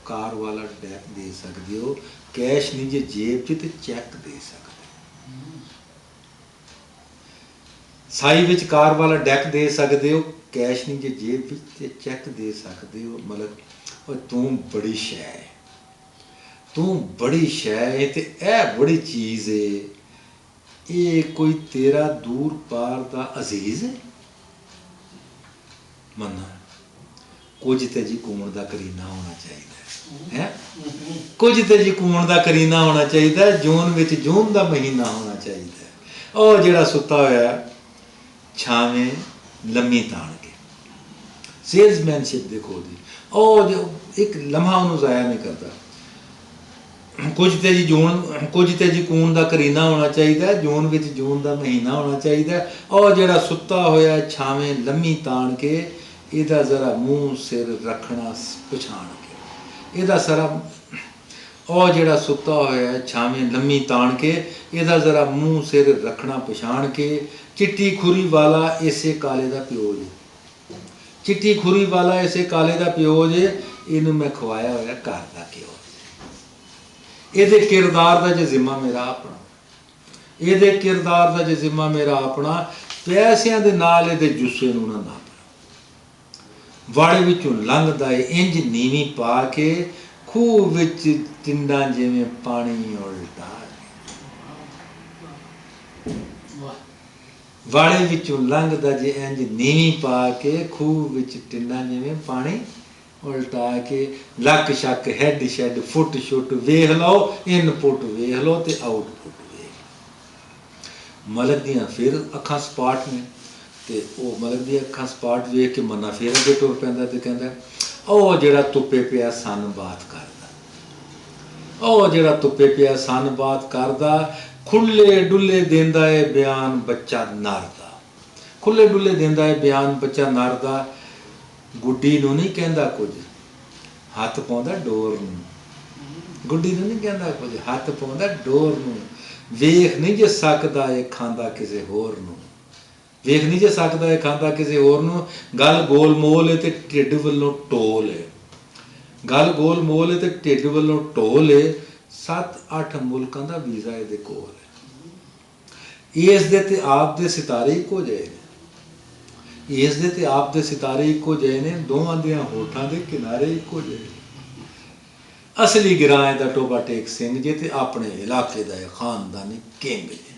ਕਾਰ ਵਾਲਾ ਡੈਕ ਦੇ ਸਕਦੇ ਹੋ। ਕੈਸ਼ ਨਹੀਂ ਜੇ ਜੇਬ 'ਚ ਤੇ ਚੈੱਕ ਦੇ ਸਕਦੇ ਹੋ। ਸਾਈ ਵਿੱਚ ਕਾਰ ਵਾਲਾ ਡੈਕ ਦੇ ਸਕਦੇ ਹੋ, ਕੈਸ਼ ਨਹੀਂ ਜੇ ਜੇਬ ਵਿੱਚ ਤੇ ਚੈੱਕ ਦੇ ਸਕਦੇ ਹੋ। ਮਤਲਬ ਉਹ ਤੂੰ ਬੜੀ ਸ਼ੈ ਹੈ, ਤੂੰ ਬੜੀ ਸ਼ੈ ਹੈ ਤੇ ਇਹ ਬੜੀ ਚੀਜ਼ ਹੈ। ਇਹ ਕੋਈ ਤੇਰਾ ਦੂਰ ਪਾਰ ਦਾ ਅਜ਼ੀਜ਼ ਹੈ। ਮੰਨਾ ਕੁਝ ਤੇ ਜੀ ਕੂਣ ਦਾ ਕਰੀਨਾ ਹੋਣਾ ਚਾਹੀਦਾ ਹੈ, ਕੁਝ ਤੇ ਜੀ ਕੂਣ ਦਾ ਕਰੀਨਾ ਹੋਣਾ ਚਾਹੀਦਾ। ਜੂਨ ਵਿੱਚ ਜੂਨ ਦਾ ਮਹੀਨਾ ਹੋਣਾ ਚਾਹੀਦਾ। ਉਹ ਜਿਹੜਾ ਸੁੱਤਾ ਹੋਇਆ ਛਾਵੇਂ ਲੰਮੀ ਤਾਣ ਕੇ, ਸੇਲਸਮੈਨਸ਼ਿਪ ਦੇਖੋ ਜੀ, ਉਹ ਜੋ ਇੱਕ ਲਮਹਾ ਉਹਨੂੰ ਜ਼ਾਇਆ ਨਹੀਂ ਕਰਦਾ। ਕੁਝ ਤੇ ਜੀ ਜੂਨ, ਕੁਝ ਤੇ ਜੀ ਕੂਣ ਦਾ ਕਰੀਨਾ ਹੋਣਾ ਚਾਹੀਦਾ, ਜੂਨ ਵਿੱਚ ਜੂਨ ਦਾ ਮਹੀਨਾ ਹੋਣਾ ਚਾਹੀਦਾ। ਉਹ ਜਿਹੜਾ ਸੁੱਤਾ ਹੋਇਆ ਛਾਵੇਂ ਲੰਮੀ ਤਾਣ ਕੇ, ਇਹਦਾ ਜ਼ਰਾ ਮੂੰਹ ਸਿਰ ਰੱਖਣਾ ਪਛਾਣ ਕੇ, ਇਹਦਾ ਸਾਰਾ ਉਹ ਜਿਹੜਾ ਸੁੱਤਾ ਹੋਇਆ ਛਾਵੇਂ ਲੰਮੀ ਤਾਣ ਕੇ, ਇਹਦਾ ਜ਼ਰਾ ਮੂੰਹ ਸਿਰ ਰੱਖਣਾ ਪਛਾਣ ਕੇ। ਚਿੱਟੀ ਖੁਰੀ ਵਾਲਾ ਇਸੇ ਕਾਲੇ ਦਾ ਪਿਓ ਜੇ, ਚਿੱਟੀ ਖੁਰੀ ਵਾਲਾ ਇਸੇ ਕਾਲੇ ਦਾ ਪਿਓ ਜੇ। ਇਹਨੂੰ ਮੈਂ ਖਵਾਇਆ ਹੋਇਆ ਘਰ ਦਾ ਘਿਓ। ਇਹਦੇ ਕਿਰਦਾਰ ਦਾ ਜੇ ਜ਼ਿੰਮਾ ਮੇਰਾ ਆਪਣਾ, ਇਹਦੇ ਕਿਰਦਾਰ ਦਾ ਜੇ ਜ਼ਿੰਮਾ ਮੇਰਾ ਆਪਣਾ। ਪੈਸਿਆਂ ਦੇ ਨਾਲ ਇਹਦੇ ਜੁੱਸੇ ਨੂੰ ਨਾ ਨਾਪਣਾ। ਵਾੜੇ ਵਿੱਚੋਂ ਲੰਘਦਾ ਏ ਇੰਜ ਨੀਵੀਂ ਪਾ ਕੇ, ਖੂਹ ਵਿੱਚ ਟਿੰਡਾਂ ਜਿਵੇਂ ਪਾਣੀ ਉਲਟਾ। ਵਾੜੇ ਵਿੱਚੋਂ ਲੰਘਦਾ ਜੇ ਇੰਜ ਨੀਵੀਂ ਪਾ ਕੇ, ਖੂਹ ਵਿੱਚ ਟਿੰਡਾਂ ਜਿਵੇਂ ਪਾਣੀ ਉਲਟਾ ਕੇ। ਲੱਕ ਸ਼ੱਕ ਹੈਡ ਸ਼ੈਡ ਫੁੱਟ ਸ਼ੁੱਟ ਵੇਖ ਲਓ, ਇਨਪੁੱਟ ਵੇਖ ਲਓ ਤੇ ਆਊਟਪੁੱਟ ਵੇਖ ਲਓ। ਮਲਕ ਦੀਆਂ ਫਿਰ ਅੱਖਾਂ ਸਪਾਟ ਨੇ, ਤੇ ਉਹ ਮਲਕ ਦੀਆਂ ਅੱਖਾਂ ਸਪਾਟ ਵੇਖ ਕੇ ਮੰਨਾ ਫਿਰ ਅੱਗੇ ਟੁਰ ਪੈਂਦਾ ਤੇ ਕਹਿੰਦਾ ਉਹ ਜਿਹੜਾ ਧੁੱਪੇ ਪਿਆ ਸਨ ਬਾਤ ਕਰਦਾ, ਉਹ ਜਿਹੜਾ ਧੁੱਪੇ ਪਿਆ ਸਨ ਬਾਤ ਕਰਦਾ। खुले डुले देंदा है बयान बच्चा नर दा। खुले डुले देंदा है बयान बच्चा नर दा। गुड्डी नूं नहीं कहंदा कुछ, हथ पाउंदा डोर नूं। गुड्डी नूं नहीं कहंदा कुछ, हथ पाउंदा डोर नूं। वेख नहीं जे सकदा ए खांदा किसे होर नूं। वेख नहीं जे सकदा ए खांदा किसे होर नूं। गल गोल मोल है ते ढिड वल्लों टोल है। गल गोल मोल है ते ढिड वल्लों टोल है। 7-8 मुल्कां दा वीज़ा इहदे कोल है। इस दे ते आप दे सितारे इक्को ਜਿਹੇ ने। इस दे ते आप दे सितारे इक्को ਜਿਹੇ ने। दोवां दियां होठां दे किनारे इक्को ਜਿਹੇ ने। असली गिराए दा टोबा टेक सिंह जे ते अपने इलाके दा खानदानी किंग जे।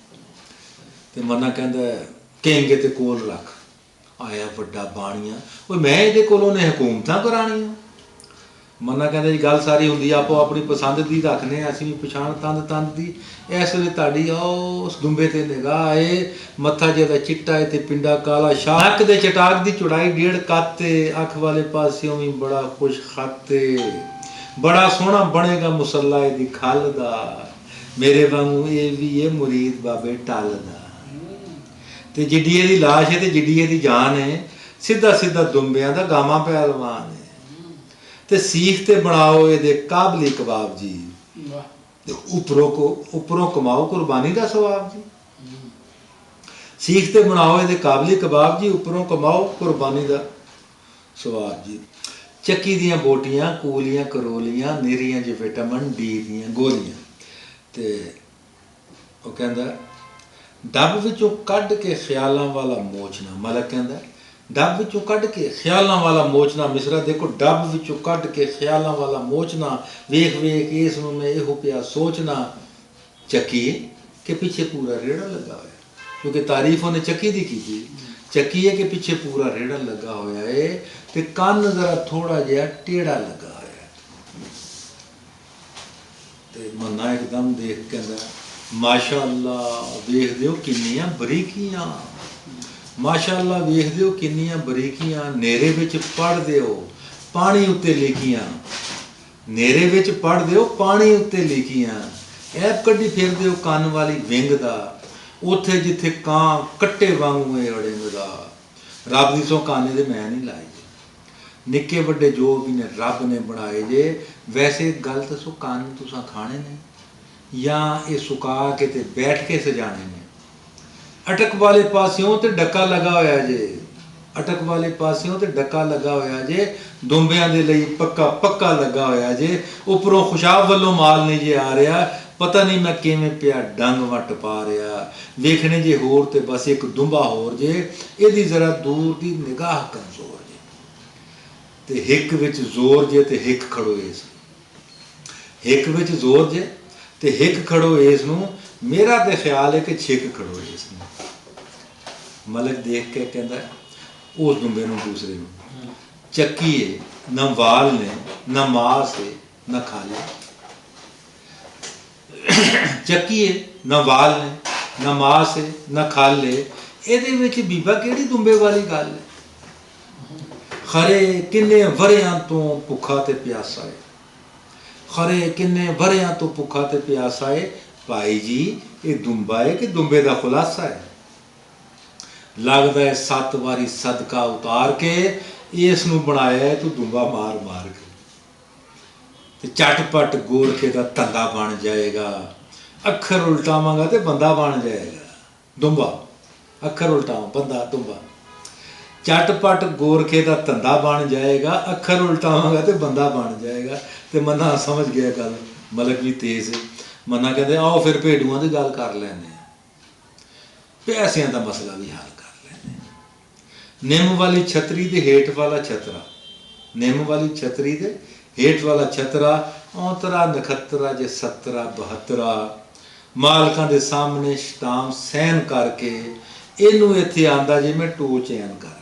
ते मन्ना कहंदा किंग ते कोल रख आया वड्डा बाणिया। वो मैं इहदे कोलों ने हुकूमतां कराणियां। मन्ना कहंदा जी गल सारी हुंदी आपो अपनी पसंद दी रखने, असीं भी पछाण तंद तंद दी। इस वेले तुहाडी उस दुंबे ते निगाह है, मत्था जिहदा चिट्टा है ते पिंडा काला, शाक दे चटाक दी चौड़ाई 1.5 कद ते, अख वाले पासियों भी बड़ा खुश खत ते। बड़ा सोहना बनेगा मुसल्ला इहदी खल दा। मेरे वांगू ये भी है मुरीद बाबे टल दा। ते जिड्डी इहदी लाश है ते जिड्डी इहदी जान है, सीधा सीधा दुंबियां दा गामा पहलवान है। ते सीख ते बनाओ ये काबली कबाब जी, उपरों कमाओ कुर्बानी का सवाब जी। सीख ते बनाओ ये काबली कबाब जी, उपरों कमाओ कुर्बानी का सवाब जी। चक्की दियां बोटियां, कूलियां करोलियां, निरियां जी विटामिन डी दियां गोलियां। ते वो कहंदा डब विचों कढ के ख्यालां वाला मोचना। मलक कहंदा डब विचों कढ के ख्यालां वाला मोचना। मिसरा देखो, डब विचों कढ के ख्यालां वाला मोचना। वेख वेख इस नूं मैं इहो पिया सोचना। चक्की के पीछे पूरा रेड़ा लगा होया, क्योंकि तारीफ उन्हें चक्की दी की। चक्की है कि पीछे पूरा रेड़ा लगा होया है, ते कन्न जरा थोड़ा जिहा टेढ़ा लगा होया। ते मन्ना एकदम देख कहंदा माशाअल्लाह वेख दिओ किन्नियां बरीकियां। माशाअल्लाह वेख दिओ किन्नियां बरीकियां। नेरे विच पढ़ दिओ पानी उत्ते लिखियां। नेरे विच पढ़ दिओ पानी उत्ते लिखियां। ऐप कड्ढी फिर दिओ कंन वाली विंग दा। उत्थे जिथे कां कट्टे वांगू है अड़िंगदा। रब दी सौकाने दे मैं नहीं लाई जे। निक्के वड्डे जो भी ने रब ने बनाए जे। वैसे गल दसो कंन तुसां खाने ने या ये सुका के ते बैठ के सजाने ने। अटक वाले पासियों ते डक्का लगा होया जे। अटक वाले पासियों ते डक्का लगा होया जे। दुंबियां दे लई पक्का पक्का लगा होया जे। उपरों खुशाब वालों माल नहीं जे आ रहा। पता नहीं मैं किवें पिया डंग वट पा रहा। वेखने जे होर ते बस एक दुंबा होर जे। इहदी जरा दूर दी निगाह कमजोर जे। ते हिक विच जोर जे ते हिक खड़ो इस। हिक विच जोर जे ते हिक खड़ो इस नूं। मेरा ते ख्याल है कि छिक खड़ो इस नूं। मलक देख के कहता उस दुंबे नूं दूसरे नूं, चक्की है न वाल ने न मास है न खाले। चक्की है न वाल ने न मास है न खाले। इहदे विच बीबा किहड़ी दुंबे वाली गल है। खरे किन्ने वरियां तो भुखा ते प्यासा है। खरे किन्ने वरियां तो भुखा ते प्यासा है। भाई जी ये दुंबा है कि दुंबे का खुलासा है। लगता है 7 वारी सदका उतार के इस नूं बनाया है तू दुंबा मार मार के। ते झटपट गोरखे का धंधा बन जाएगा। अखर उल्टावांगा तो बंदा बन जाएगा। दुंबा अखर उल्टावां बंदा दुंबा। झटपट गोरखे का धंधा बन जाएगा। अखर उल्टावांगा तो बंदा बन जाएगा। तो मन्ना समझ गया गल। मलक भी तेज है। मन्ना कहते आओ फिर भेडुआं की गल कर लैने, पैसिਆਂ का मसला भी हल कर लैने। निम वाली छतरी दे हेठ वाला छतरा। निम वाली छतरी दे हेठ वाला छतरा। औतरा नखत्रा जे 17 72 मालकां दे सामने स्टाम सहन करके इनू इत्थे आंदा जे मैं टो चैन करके।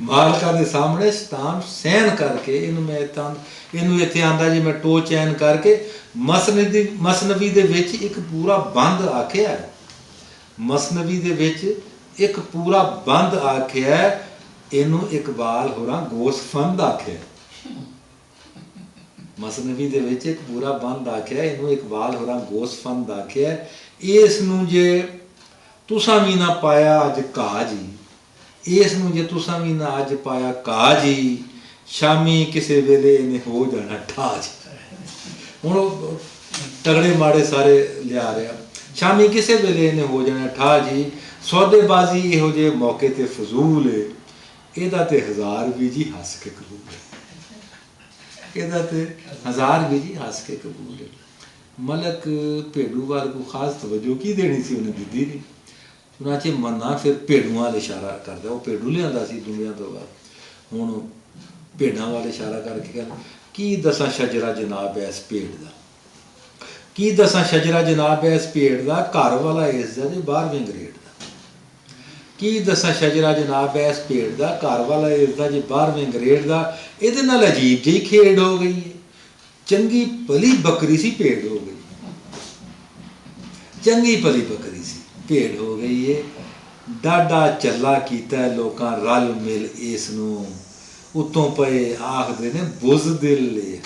मालकां दे सामने स्टाम सहन करके इनू इत्थे आंदा जे मैं टो चैन करके। मसनवी दे विच एक पूरा बंद आखिया है। मसनवी दे विच एक पूरा बंद आखिया है। इनू इकबाल होरां गोसफंद आखिया। ਮਸਨਵੀ ਦੇ ਵਿੱਚ ਇੱਕ ਪੂਰਾ ਬੰਦ ਆਖਿਆ, ਇਹਨੂੰ ਇਕਬਾਲ ਹੋਰਾਂ ਗੋਸਫੰਦ ਆਖਿਆ। ਇਸ ਨੂੰ ਜੇ ਤੁਸਾਂ ਵੀ ਨਾ ਪਾਇਆ ਅੱਜ ਘਾਹ ਜੀ, ਇਸ ਨੂੰ ਜੇ ਤੁਸਾਂ ਵੀ ਨਾ ਅੱਜ ਪਾਇਆ ਘਾਹ ਜੀ, ਸ਼ਾਮੀ ਕਿਸੇ ਵੇਲੇ ਇਹਨੇ ਹੋ ਜਾਣਾ ਠਾਹ ਜੀ। ਹੁਣ ਉਹ ਤਗੜੇ ਮਾੜੇ ਸਾਰੇ ਲਿਆ ਰਿਹਾ। ਸ਼ਾਮੀ ਕਿਸੇ ਵੇਲੇ ਇਹਨੇ ਹੋ ਜਾਣਾ ਠਾਹ ਜੀ, ਸੌਦੇਬਾਜ਼ੀ ਇਹੋ ਜਿਹੇ ਮੌਕੇ ਤੇ ਫਜ਼ੂਲ ਏ, ਇਹਦਾ ਤੇ ਹਜ਼ਾਰ ਵੀ ਜੀ ਹੱਸ ਕੇ ਕਬੂਲ ਏ, ਇਹਦਾ ਤੇ ਹਜ਼ਾਰ ਵੀ ਜੀ ਹੱਸ ਕੇ ਕਬੂਲ ਏ। ਮਲਕ ਭੇਡੂ ਵੱਲ ਕੋਈ ਖਾਸ ਤਵੱਜੋ ਕੀ ਦੇਣੀ ਸੀ, ਉਹਨੇ ਦਿੱਤੀ ਨਹੀਂ। ਚੁਨਾਚੇ ਮੰਨਾ ਫਿਰ ਭੇਡੂਆਂ ਵੱਲ ਇਸ਼ਾਰਾ ਕਰਦਾ, ਉਹ ਭੇਡੂ ਲਿਆਂਦਾ ਸੀ ਦੁਨੀਆ ਤੋਂ ਬਾਅਦ, ਹੁਣ ਭੇਡਾਂ ਵੱਲ ਇਸ਼ਾਰਾ ਕਰਕੇ ਕਹਿੰਦਾ ਕੀ ਦੱਸਾਂ ਸ਼ਜਰਾ ਜਨਾਬ ਐ ਇਸ ਭੇਡ ਦਾ, ਕੀ ਦੱਸਾਂ ਸ਼ਜਰਾ ਜਨਾਬ ਐ ਇਸ ਭੇਡ ਦਾ, ਘਰ ਵਾਲਾ ਇਸ ਦਾ ਜੇ 12ਵੇਂ ਗ੍ਰੇਡ ਦਾ। ਕੀ ਦੱਸਾਂ ਸ਼ਜਰਾ ਜਨਾਬ ਐ ਇਸ ਭੇਡ ਦਾ, ਘਰ ਵਾਲਾ ਇਸ ਦਾ ਜੇ 12ਵੇਂ ਗ੍ਰੇਡ ਦਾ। ਇਹਦੇ ਨਾਲ ਅਜੀਬ ਜਿਹੀ ਖੇਡ ਹੋ ਗਈ ਹੈ, ਚੰਗੀ ਭਲੀ ਬੱਕਰੀ ਸੀ ਭੇਡ ਹੋ ਗਈ, ਚੰਗੀ ਭਲੀ ਬੱਕਰੀ ਸੀ ਭੇਡ ਹੋ ਗਈ ਏ। ਡਾਢਾ ਚੱਲਾ ਕੀਤਾ ਲੋਕਾਂ ਰਲ ਮਿਲ ਇਸ ਨੂੰ, ਉੱਤੋਂ ਪਏ ਆਖਦੇ ਨੇ ਬੁਜ਼ਦਿਲ ਏ,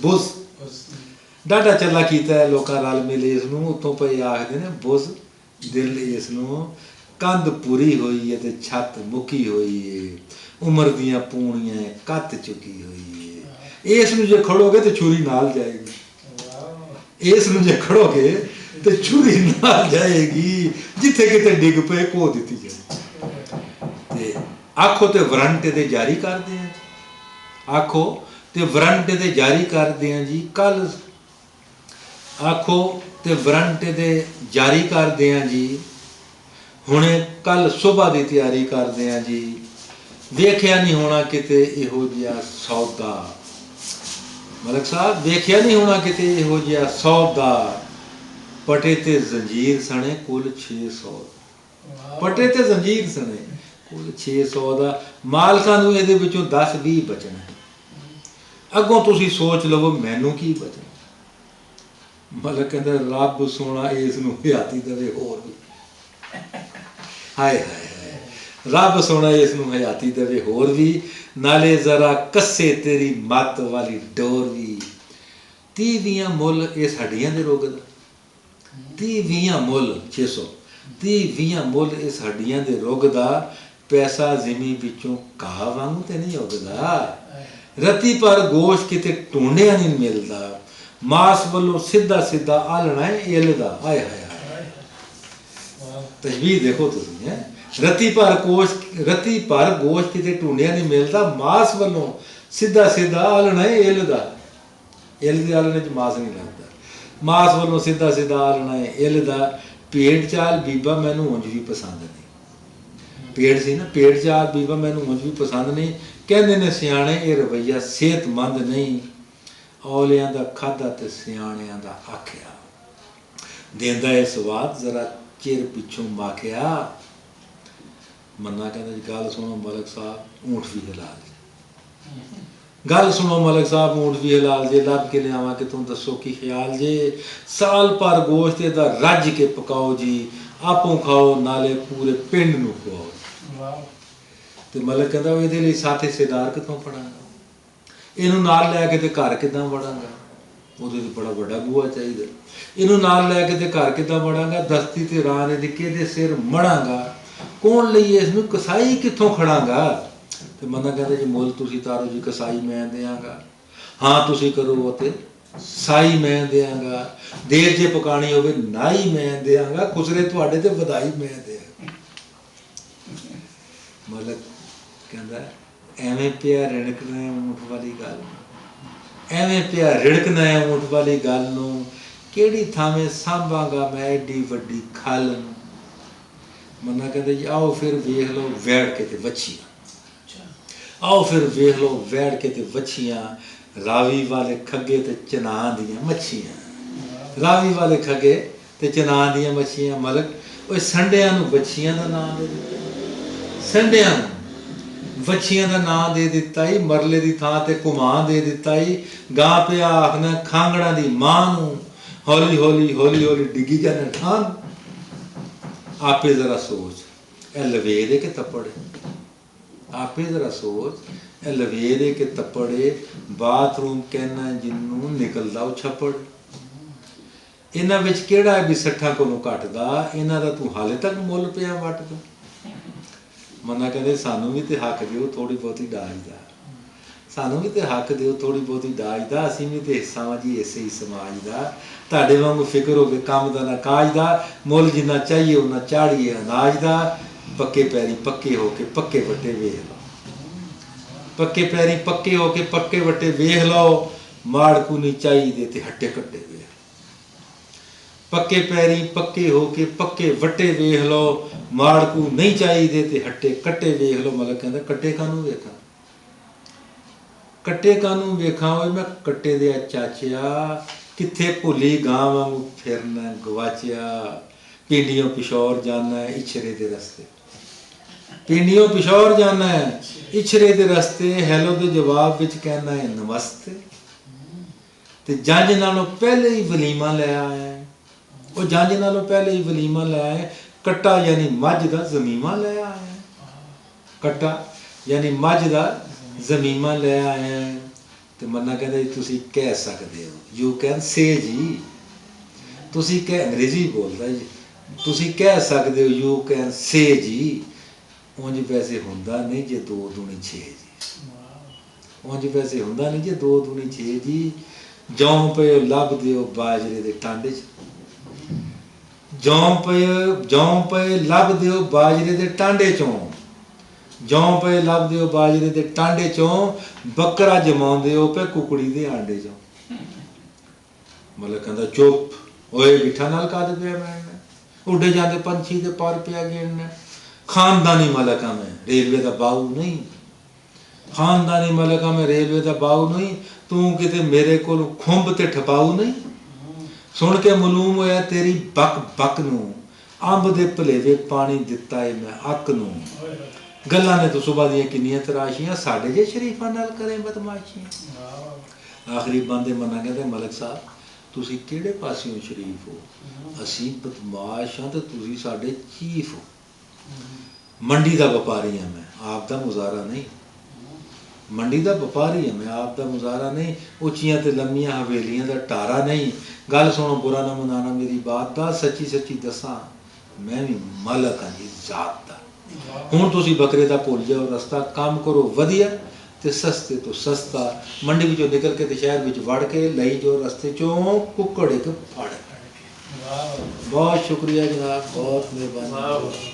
ਬੁਜ਼ ਡਾਢਾ ਚੱਲਾ ਕੀਤਾ ਲੋਕਾਂ ਰਲ ਮਿਲ ਇਸ ਨੂੰ, ਉੱਤੋਂ ਪਏ ਆਖਦੇ ਨੇ ਬੁਜ਼ਦਿਲ ਇਸ ਨੂੰ। ਕੰਧ ਪੂਰੀ ਹੋਈ ਹੈ ਤੇ ਛੱਤ ਮੁੱਕੀ ਹੋਈ ਏ, ਉਮਰ ਦੀਆਂ ਪੂਣੀਆਂ ਕੱਤ ਚੁੱਕੀ ਹੋਈ ਏ। ਇਸ ਨੂੰ ਜੇ ਖੜੋਗੇ ਤੇ ਛੁਰੀ ਨਾਲ ਜਾਏਗੀ, ਇਸ ਨੂੰ ਜੇ ਖੜੋਗੇ ਤੇ ਛੁਰੀ ਨਾਲ ਜਾਏਗੀ, ਜਿੱਥੇ ਕਿਤੇ ਡਿੱਗ ਪਏ ਕੋ ਦਿੱਤੀ ਜਾਏ। ਤੇ ਆਖੋ ਤੇ ਵਾਰੰਟ ਦੇ ਜਾਰੀ ਕਰਦੇ ਆ, ਆਖੋ ਤੇ ਵਾਰੰਟ ਦੇ ਜਾਰੀ ਕਰਦੇ ਆ ਜੀ। ਕੱਲ ਆਖੋ ਤੇ ਵਾਰੰਟ ਦੇ ਜਾਰੀ ਕਰਦੇ ਆ ਜੀ, ਹੁਣੇ ਕੱਲ ਸੁਬਾਹ ਦੀ ਤਿਆਰੀ ਕਰਦੇ ਆ ਜੀ। ਵੇਖਿਆ ਨਹੀਂ ਹੋਣਾ ਕਿਤੇ ਇਹੋ ਜਿਹਾ ਸੌਦਾ, ਮਲਕ ਸਾਹਿਬ ਵੇਖਿਆ ਨਹੀਂ ਹੋਣਾ ਕਿਤੇ ਇਹੋ ਜਿਹਾ ਸੌਦਾ। ਪਟੇ ਤੇ ਜ਼ੰਜੀਰ ਸਣੇ ਕੁੱਲ 600, ਪਟੇ ਤੇ ਜ਼ੰਜੀਰ ਸਣੇ ਕੁੱਲ 600 ਦਾ। ਮਾਲਕਾਂ ਨੂੰ ਇਹਦੇ ਵਿੱਚੋਂ 10-20 ਬਚਣਾ, ਅੱਗੋਂ ਤੁਸੀਂ ਸੋਚ ਲਵੋ ਮੈਨੂੰ ਕੀ ਬਚਣਾ। ਮਲਕ ਕਹਿੰਦਾ ਰੱਬ ਸੋਹਣਾ ਇਸ ਨੂੰ ਹਯਾਤੀ ਦੇਵੇ ਹੋਰ ਵੀ, ਹਾਏ ਹਾਏ ਹਾਏ, ਰੱਬ ਸੋਹਣਾ ਇਸ ਨੂੰ ਹਯਾਤੀ ਦੇਵੇ ਹੋਰ ਵੀ, ਨਾਲੇ ਜ਼ਰਾ ਕੱਸੇ ਤੇਰੀ ਮੱਤ ਵਾਲੀ ਡੋਰ ਵੀ। 30-20 ਮੁੱਲ ਇਸ ਹੱਡੀਆਂ ਦੇ ਰੁੱਗ ਦਾ, 30-20 ਮੁੱਲ 600, 30-20 ਮੁੱਲ ਇਸ ਹੱਡੀਆਂ ਦੇ ਰੁੱਗ ਦਾ। ਪੈਸਾ ਜ਼ਿਮੀ ਵਿੱਚੋਂ ਘਾਹ ਵਾਂਗੂ ਤੇ ਨਹੀਂ ਉੱਗਦਾ, ਰਤੀ ਪਰ ਗੋਸ਼ਤ ਕਿਤੇ ਟੂੰਡਿਆਂ ਨਹੀਂ ਮਿਲਦਾ। ਮਾਸ ਵੱਲੋਂ ਸਿੱਧਾ ਸਿੱਧਾ ਆਲਣਾ ਹੈ ਇਲ ਦਾ, ਹਾਏ ਹਾਏ ਤਸ਼ਬੀਹ ਦੇਖੋ ਤੁਸੀਂ ਹੈ। ਰਤੀ ਪਰ ਗੋਸ਼ਤ ਕਿਤੇ ਟੂੰਡਿਆਂ ਨਹੀਂ ਮਿਲਦਾ, ਮਾਸ ਵੱਲੋਂ ਸਿੱਧਾ ਸਿੱਧਾ ਆਲਣਾ ਹੈ ਇਲ ਦਾ। ਇਲ ਦੇ ਆਲਣੇ 'ਚ ਮਾਸ ਨਹੀਂ ਲੱਗਦਾ, ਮਾਸ ਵੱਲੋਂ ਸਿੱਧਾ ਸਿੱਧਾ ਆਲਣਾ ਹੈ ਇਲ ਦਾ। ਭੇਡ ਚਾਲ ਬੀਬਾ ਮੈਨੂੰ ਉਂਝ ਵੀ ਪਸੰਦ ਨਹੀਂ, ਭੇਡ ਸੀ ਨਾ, ਭੇਡ ਚਾਲ ਬੀਬਾ ਮੈਨੂੰ ਉਂਝ ਵੀ ਪਸੰਦ ਨਹੀਂ। ਕਹਿੰਦੇ ਨੇ ਸਿਆਣੇ ਇਹ ਰਵੱਈਆ ਸਿਹਤਮੰਦ ਨਹੀਂ, ਔਲਿਆਂ ਦਾ ਖਾਧਾ ਤੇ ਸਿਆਣਿਆਂ ਦਾ ਆਖਿਆ। ਦਿੰਦਾ ਇਹ ਸਵਾਦ ਜ਼ਰਾ ਚਿਰ ਪਿੱਛੋਂ ਮਾਖਿਆ। ਮੰਨਾ ਕਹਿੰਦਾ ਜੀ ਗੱਲ ਸੁਣੋ ਮਲਕ ਸਾਹਿਬ ਊਂਠ ਵੀ ਹਲਾਲ ਜੇ, ਗੱਲ ਸੁਣੋ ਮਲਕ ਸਾਹਿਬ ਊਂਠ ਵੀ ਹਲਾਲ ਜੇ, ਲੱਭ ਕੇ ਲਿਆਵਾਂ ਕਿ ਤੂੰ ਦੱਸੋ ਕੀ ਖਿਆਲ ਜੇ। ਸਾਲ ਭਰ ਗੋਸ਼ਤ ਇਹਦਾ ਰੱਜ ਕੇ ਪਕਾਓ ਜੀ, ਆਪੋਂ ਖਾਓ ਨਾਲੇ ਪੂਰੇ ਪਿੰਡ ਨੂੰ ਖਵਾਓ। ਤੇ ਮਲਕ ਕਹਿੰਦਾ ਇਹਦੇ ਲਈ ਸਾਥ ਹਿੱਸੇਦਾਰ ਕਿੱਥੋਂ ਫੜਾਂਗਾ, ਇਹਨੂੰ ਨਾਲ ਲੈ ਕੇ ਤੇ ਘਰ ਕਿੱਦਾਂ ਵੜਾਂਗਾ, ਉਹਦੇ ਤੇ ਬੜਾ ਵੱਡਾ ਬੂਹਾ ਚਾਹੀਦਾ। ਇਹਨੂੰ ਨਾਲ ਲੈ ਕੇ ਤੇ ਘਰ ਕਿੱਦਾਂ ਵੜਾਂਗਾ, ਦਸਤੀ ਤੇ ਰਾਹ ਨੇ ਕਿਹਦੇ ਸਿਰ ਮੜਾਂਗਾ, ਕੌਣ ਲਈ ਇਸ ਨੂੰ ਕਸਾਈ ਕਿੱਥੋਂ ਖੜਾਂਗਾ। ਤੇ ਮੰਨਾ ਕਹਿੰਦਾ ਜੀ ਮੁੱਲ ਤੁਸੀਂ ਤਾਰੋ ਜੀ, ਕਸਾਈ ਮੈਂ ਦਿਆਂਗਾ। ਹਾਂ ਤੁਸੀਂ ਕਰੋ ਤੇ ਸਾਈ ਮੈਂ ਦਿਆਂਗਾ, ਦੇਰ ਜੇ ਪਕਾਣੀ ਹੋਵੇ ਨਾਈ ਮੈਂ ਦਿਆਂਗਾ, ਖੁਸਰੇ ਤੁਹਾਡੇ ਤੇ ਵਧਾਈ ਮੈਂ ਦਿਆਂਗਾ। ਮਲਕ ਕਹਿੰਦਾ ਐਵੇਂ ਪਿਆ ਰਿੜਕਣਾ ਊਂਠ ਵਾਲੀ ਗੱਲ, ਐਵੇਂ ਪਿਆ ਰਿੜਕਣਾ ਊਂਠ ਵਾਲੀ ਗੱਲ ਨੂੰ, ਕਿਹੜੀ ਥਾਵੇਂ ਸਾਂਭਾਂਗਾ ਮੈਂ ਐਡੀ ਵੱਡੀ ਖਲ ਨੂੰ। ਮੰਨਾ ਕਹਿੰਦਾ ਜੀ ਆਓ ਫਿਰ ਵੇਖ ਲਓ ਵੈੜ ਕੇ ਤੇ ਵੱਛੀਆਂ, ਆਓ ਫਿਰ ਵੇਖ ਲਓ ਵੈੜ ਕੇ ਤੇ ਵੱਛੀਆਂ, ਰਾਵੀ ਵਾਲੇ ਖੱਗੇ ਤੇ ਚਨਾਹ ਦੀਆਂ ਮੱਛੀਆਂ, ਰਾਵੀ ਵਾਲੇ ਖੱਗੇ ਤੇ ਚਨਾਹ ਦੀਆਂ ਮੱਛੀਆਂ। ਮਲਕ ਉਹ ਸੰਡਿਆਂ ਨੂੰ ਵੱਛੀਆਂ ਦਾ ਨਾਂ ਦੇ ਦਿੱਤਾ, ਸੰਡਿਆਂ ਨੂੰ ਵੱਛੀਆਂ ਦਾ ਨਾਂ ਦੇ ਦਿੱਤਾ ਹੀ, ਮਰਲੇ ਦੀ ਥਾਂ ਤੇ ਘੁਮਾ ਦੇ ਦਿੱਤਾ ਹੀ। ਗਾਂ ਪਿਆ ਆਖਣਾ ਖਾਂਗੜਾਂ ਦੀ ਮਾਂ ਨੂੰ, ਹੌਲੀ ਹੌਲੀ ਹੌਲੀ ਹੌਲੀ ਡਿੱਗੀ ਜਾਣਾ ਠਾਂ। ਆਪੇ ਜ਼ਰਾ ਸੋਚ ਇਹ ਲਵੇਦ ਹੈ ਕਿ ਤੱਪੜ ਹੈ, ਆਪੇ ਜ਼ਰਾ ਸੋਚ ਇਹ ਲਵੇਰੇ ਕੇ ਤੱਪੜੇ ਬਾਥਰੂਮ ਕਹਿਣਾ ਜਿਹਨੂੰ ਨਿਕਲਦਾ ਉਹ ਛੱਪੜ। ਇਹਨਾਂ ਵਿੱਚ ਕਿਹੜਾ ਹੈ ਵੀ 60 ਕੋਲੋਂ ਘਟਦਾ, ਇਹਨਾਂ ਦਾ ਤੂੰ ਹਾਲੇ ਤੱਕ ਮੁੱਲ ਪਿਆ ਵੱਟਦਾ। ਮੰਨਾ ਕਹਿੰਦੇ ਸਾਨੂੰ ਵੀ ਤੇ ਹੱਕ ਦਿਓ ਥੋੜ੍ਹੀ ਬਹੁਤੀ ਦਾਜ ਦਾ, ਸਾਨੂੰ ਵੀ ਤੇ ਹੱਕ ਦਿਓ ਥੋੜ੍ਹੀ ਬਹੁਤੀ ਦਾਜ ਦਾ, ਅਸੀਂ ਵੀ ਤੇ ਹਿੱਸਾ ਵਾਂ ਜੀ ਇਸੇ ਹੀ ਸਮਾਜ ਦਾ। ਤੁਹਾਡੇ ਵਾਂਗੂ ਫਿਕਰ ਹੋਵੇ ਕੰਮ ਦਾ ਨਾ ਕਾਜ ਦਾ, ਮੁੱਲ ਜਿੰਨਾ ਚਾਹੀਏ ਉਹਨਾਂ ਚਾੜੀਏ ਅਨਾਜ ਦਾ। ਪੱਕੇ ਪੈਰੀ ਪੱਕੇ ਹੋ ਕੇ ਪੱਕੇ ਵੱਟੇ ਵੇਖ ਲਓ, ਪੱਕੇ ਪੈਰੀ ਪੱਕੇ ਹੋ ਕੇ ਪੱਕੇ ਵੱਟੇ ਵੇਖ ਲਓ, ਮਾੜਕੂ ਨਹੀਂ ਚਾਹੀਦੇ ਤੇ ਹੱਟੇ ਕੱਟੇ ਵੇਖ। ਪੱਕੇ ਪੈਰੀ ਪੱਕੇ ਹੋ ਕੇ ਪੱਕੇ ਵੱਟੇ ਵੇਖ ਲਓ, ਮਾੜਕੂ ਨਹੀਂ ਚਾਹੀਦੇ ਤੇ ਹੱਟੇ ਕੱਟੇ ਵੇਖ ਲਓ। ਮਤਲਬ ਕਹਿੰਦਾ ਕੱਟੇ ਕਾਹਨੂੰ ਵੇਖਾਂ, ਕੱਟੇ ਕਾਹਨੂੰ ਵੇਖਾਂ, ਓਏ ਮੈਂ ਕੱਟੇ ਦੇ ਚਾਚਿਆ ਕਿੱਥੇ ਭੁੱਲੀ ਗਾਂ ਵਾਂਗੂ ਫਿਰਨਾ ਗਵਾਚਿਆ। ਪਿੰਡੀਓਂ ਪਿਸ਼ੌਰ ਜਾਣਾ ਇਛਰੇ ਦੇ ਰਸਤੇ, ਪਿੰਡੀਓਂ ਪਿਸ਼ੌਰ ਜਾਣਾ ਇਛਰੇ ਦੇ ਰਸਤੇ, ਹੈਲੋ ਦੇ ਜਵਾਬ ਵਿੱਚ ਕਹਿਣਾ ਹੈ ਨਮਸਤੇ। ਤੇ ਜੰਝ ਨਾਲੋਂ ਪਹਿਲੇ ਹੀ ਵਲੀਮਾ ਲੈ ਆਇਆ, ਉਹ ਜੰਝ ਨਾਲੋਂ ਪਹਿਲੇ ਹੀ ਵਲੀਮਾ ਲੈ ਆਇਆ। ਕੱਟਾ ਯਾਨੀ ਮੱਝ ਦਾ ਜ਼ਮੀਮਾ ਲੈ ਆਇਆ, ਕੱਟਾ ਯਾਨੀ ਮੱਝ ਦਾ ਜ਼ਮੀਮਾ ਲੈ ਆਇਆ। ਤੇ ਮੰਨਾ ਕਹਿੰਦਾ ਜੀ ਤੁਸੀਂ ਕਹਿ ਸਕਦੇ ਹੋ, ਯੂ ਕੈਨ ਸੇ ਜੀ, ਤੁਸੀਂ ਕਹਿ, ਅੰਗਰੇਜ਼ੀ ਬੋਲਦਾ ਜੀ, ਤੁਸੀਂ ਕਹਿ ਸਕਦੇ ਹੋ ਯੂ ਕੈਨ ਸੇ ਜੀ। ਉਂਝ ਵੈਸੇ ਹੁੰਦਾ ਨਹੀਂ ਜੇ 2 ਦੂਣੀ 6 ਜੀ, ਉਂਝ ਵੈਸੇ ਹੁੰਦਾ ਨਹੀਂ ਜੇ 2 ਦੂਣੀ 6 ਜੀ। ਜੌਂ ਪਏ ਲੱਭਦੇ ਹੋ ਬਾਜਰੇ ਦੇ ਟਾਂਡੇ 'ਚ, ਜੌਂ ਪਏ ਲੱਭਦੇ ਹੋ ਬਾਜਰੇ ਦੇ ਟਾਂਡੇ 'ਚੋਂ, ਜੌਂ ਪਏ ਲੱਭਦੇ ਹੋ ਬਾਜਰੇ ਦੇ ਟਾਂਡੇ 'ਚੋਂ, ਬੱਕਰਾ ਜਮਾਉਂਦੇ ਹੋ ਪਏ ਕੁਕੜੀ ਦੇ ਆਂਡੇ 'ਚੋਂ। ਮਤਲਬ ਕਹਿੰਦਾ ਚੁੱਪ ਓਏ ਬਿਠਾ ਨਾਲ ਕਾਦ ਪਿਆ ਮੈਂ, ਉੱਡੇ ਜਾਂਦੇ ਪੰਛੀ ਦੇ ਪਰ ਪਿਆ ਗਿਣਨਾ। ਖਾਨਦਾਨੀ ਮਲਕਾ ਮੈਂ ਰੇਲਵੇ ਦਾ ਬਾਊ ਨਹੀਂ, ਖਾਨਦਾਨੀ ਮਲਕਾ ਮੈਂ ਰੇਲਵੇ ਦਾ ਬਾਊ ਨਹੀਂ, ਤੂੰ ਕਿਤੇ ਮੇਰੇ ਕੋਲ ਖੁੰਬ ਤੇ ਠਪਾਊ ਨਹੀਂ। ਸੁਣ ਕੇ ਮਾਲੂਮ ਹੋਇਆ ਤੇਰੀ ਬੱਕ ਬੱਕ ਨੂੰ, ਅੰਬ ਦੇ ਭਲੇਵੇ ਪਾਣੀ ਦਿੱਤਾ ਏ ਮੈਂ ਅੱਕ ਨੂੰ। ਗੱਲਾਂ ਨੇ ਤਾਂ ਸੁਬਾ ਦੀਆਂ ਕਿੰਨੀਆਂ ਤਰਾਸ਼ੀਆਂ, ਸਾਡੇ ਜੇ ਸ਼ਰੀਫਾਂ ਨਾਲ ਕਰੇ ਬਦਮਾਸ਼ੀਆਂ। ਆਖਰੀ ਬੰਦੇ ਮੰਨਾ ਕਹਿੰਦੇ ਮਲਕ ਸਾਹਿਬ ਤੁਸੀਂ ਕਿਹੜੇ ਪਾਸਿਓਂ ਸ਼ਰੀਫ ਹੋ, ਅਸੀਂ ਬਦਮਾਸ਼ ਹਾਂ ਤੇ ਤੁਸੀਂ ਸਾਡੇ ਚੀਫ ਹੋ। ਮੰਡੀ ਦਾ ਵਪਾਰੀ ਹਾਂ ਮੈਂ, ਆਪ ਦਾ ਮੁਜ਼ਾਰਾ ਨਹੀਂ, ਮੰਡੀ ਦਾ ਵਪਾਰੀ ਹਾਂ ਮੈਂ, ਆਪ ਦਾ ਮੁਜ਼ਾਰਾ ਨਹੀਂ। ਉੱਚੀਆਂ ਤੇ ਲੰਮੀਆਂ ਹਵੇਲੀਆਂ ਦਾ ਢਾਰਾ ਨਹੀਂ। ਗੱਲ ਸੁਣੋ ਬੁਰਾ ਨਾ ਮਨਾਣਾ ਮੇਰੀ ਬਾਤ ਦਾ, ਸੱਚੀ ਸੱਚੀ ਦੱਸਾਂ ਮੈਂ ਵੀ ਮਾਲਕ ਹਾਂ ਜੀ ਜ਼ਾਤ ਦਾ। ਹੁਣ ਤੁਸੀਂ ਬੱਕਰੇ ਦਾ ਭੁੱਲ ਜਾਓ ਰਸਤਾ, ਕੰਮ ਕਰੋ ਵਧੀਆ ਤੇ ਸਸਤੇ ਤੋਂ ਸਸਤਾ। ਮੰਡੀ ਵਿੱਚੋਂ ਨਿਕਲ ਕੇ ਤੇ ਸ਼ਹਿਰ ਵਿੱਚ ਵੜ ਕੇ ਲਈ ਜੋ ਰਸਤੇ ਚੋਂ ਕੁੱਕੜ ਇੱਕ ਫੜ। ਬਹੁਤ ਸ਼ੁਕਰੀਆ ਜਨਾਬ, ਬਹੁਤ ਮਿਹਰਬਾਨੀ।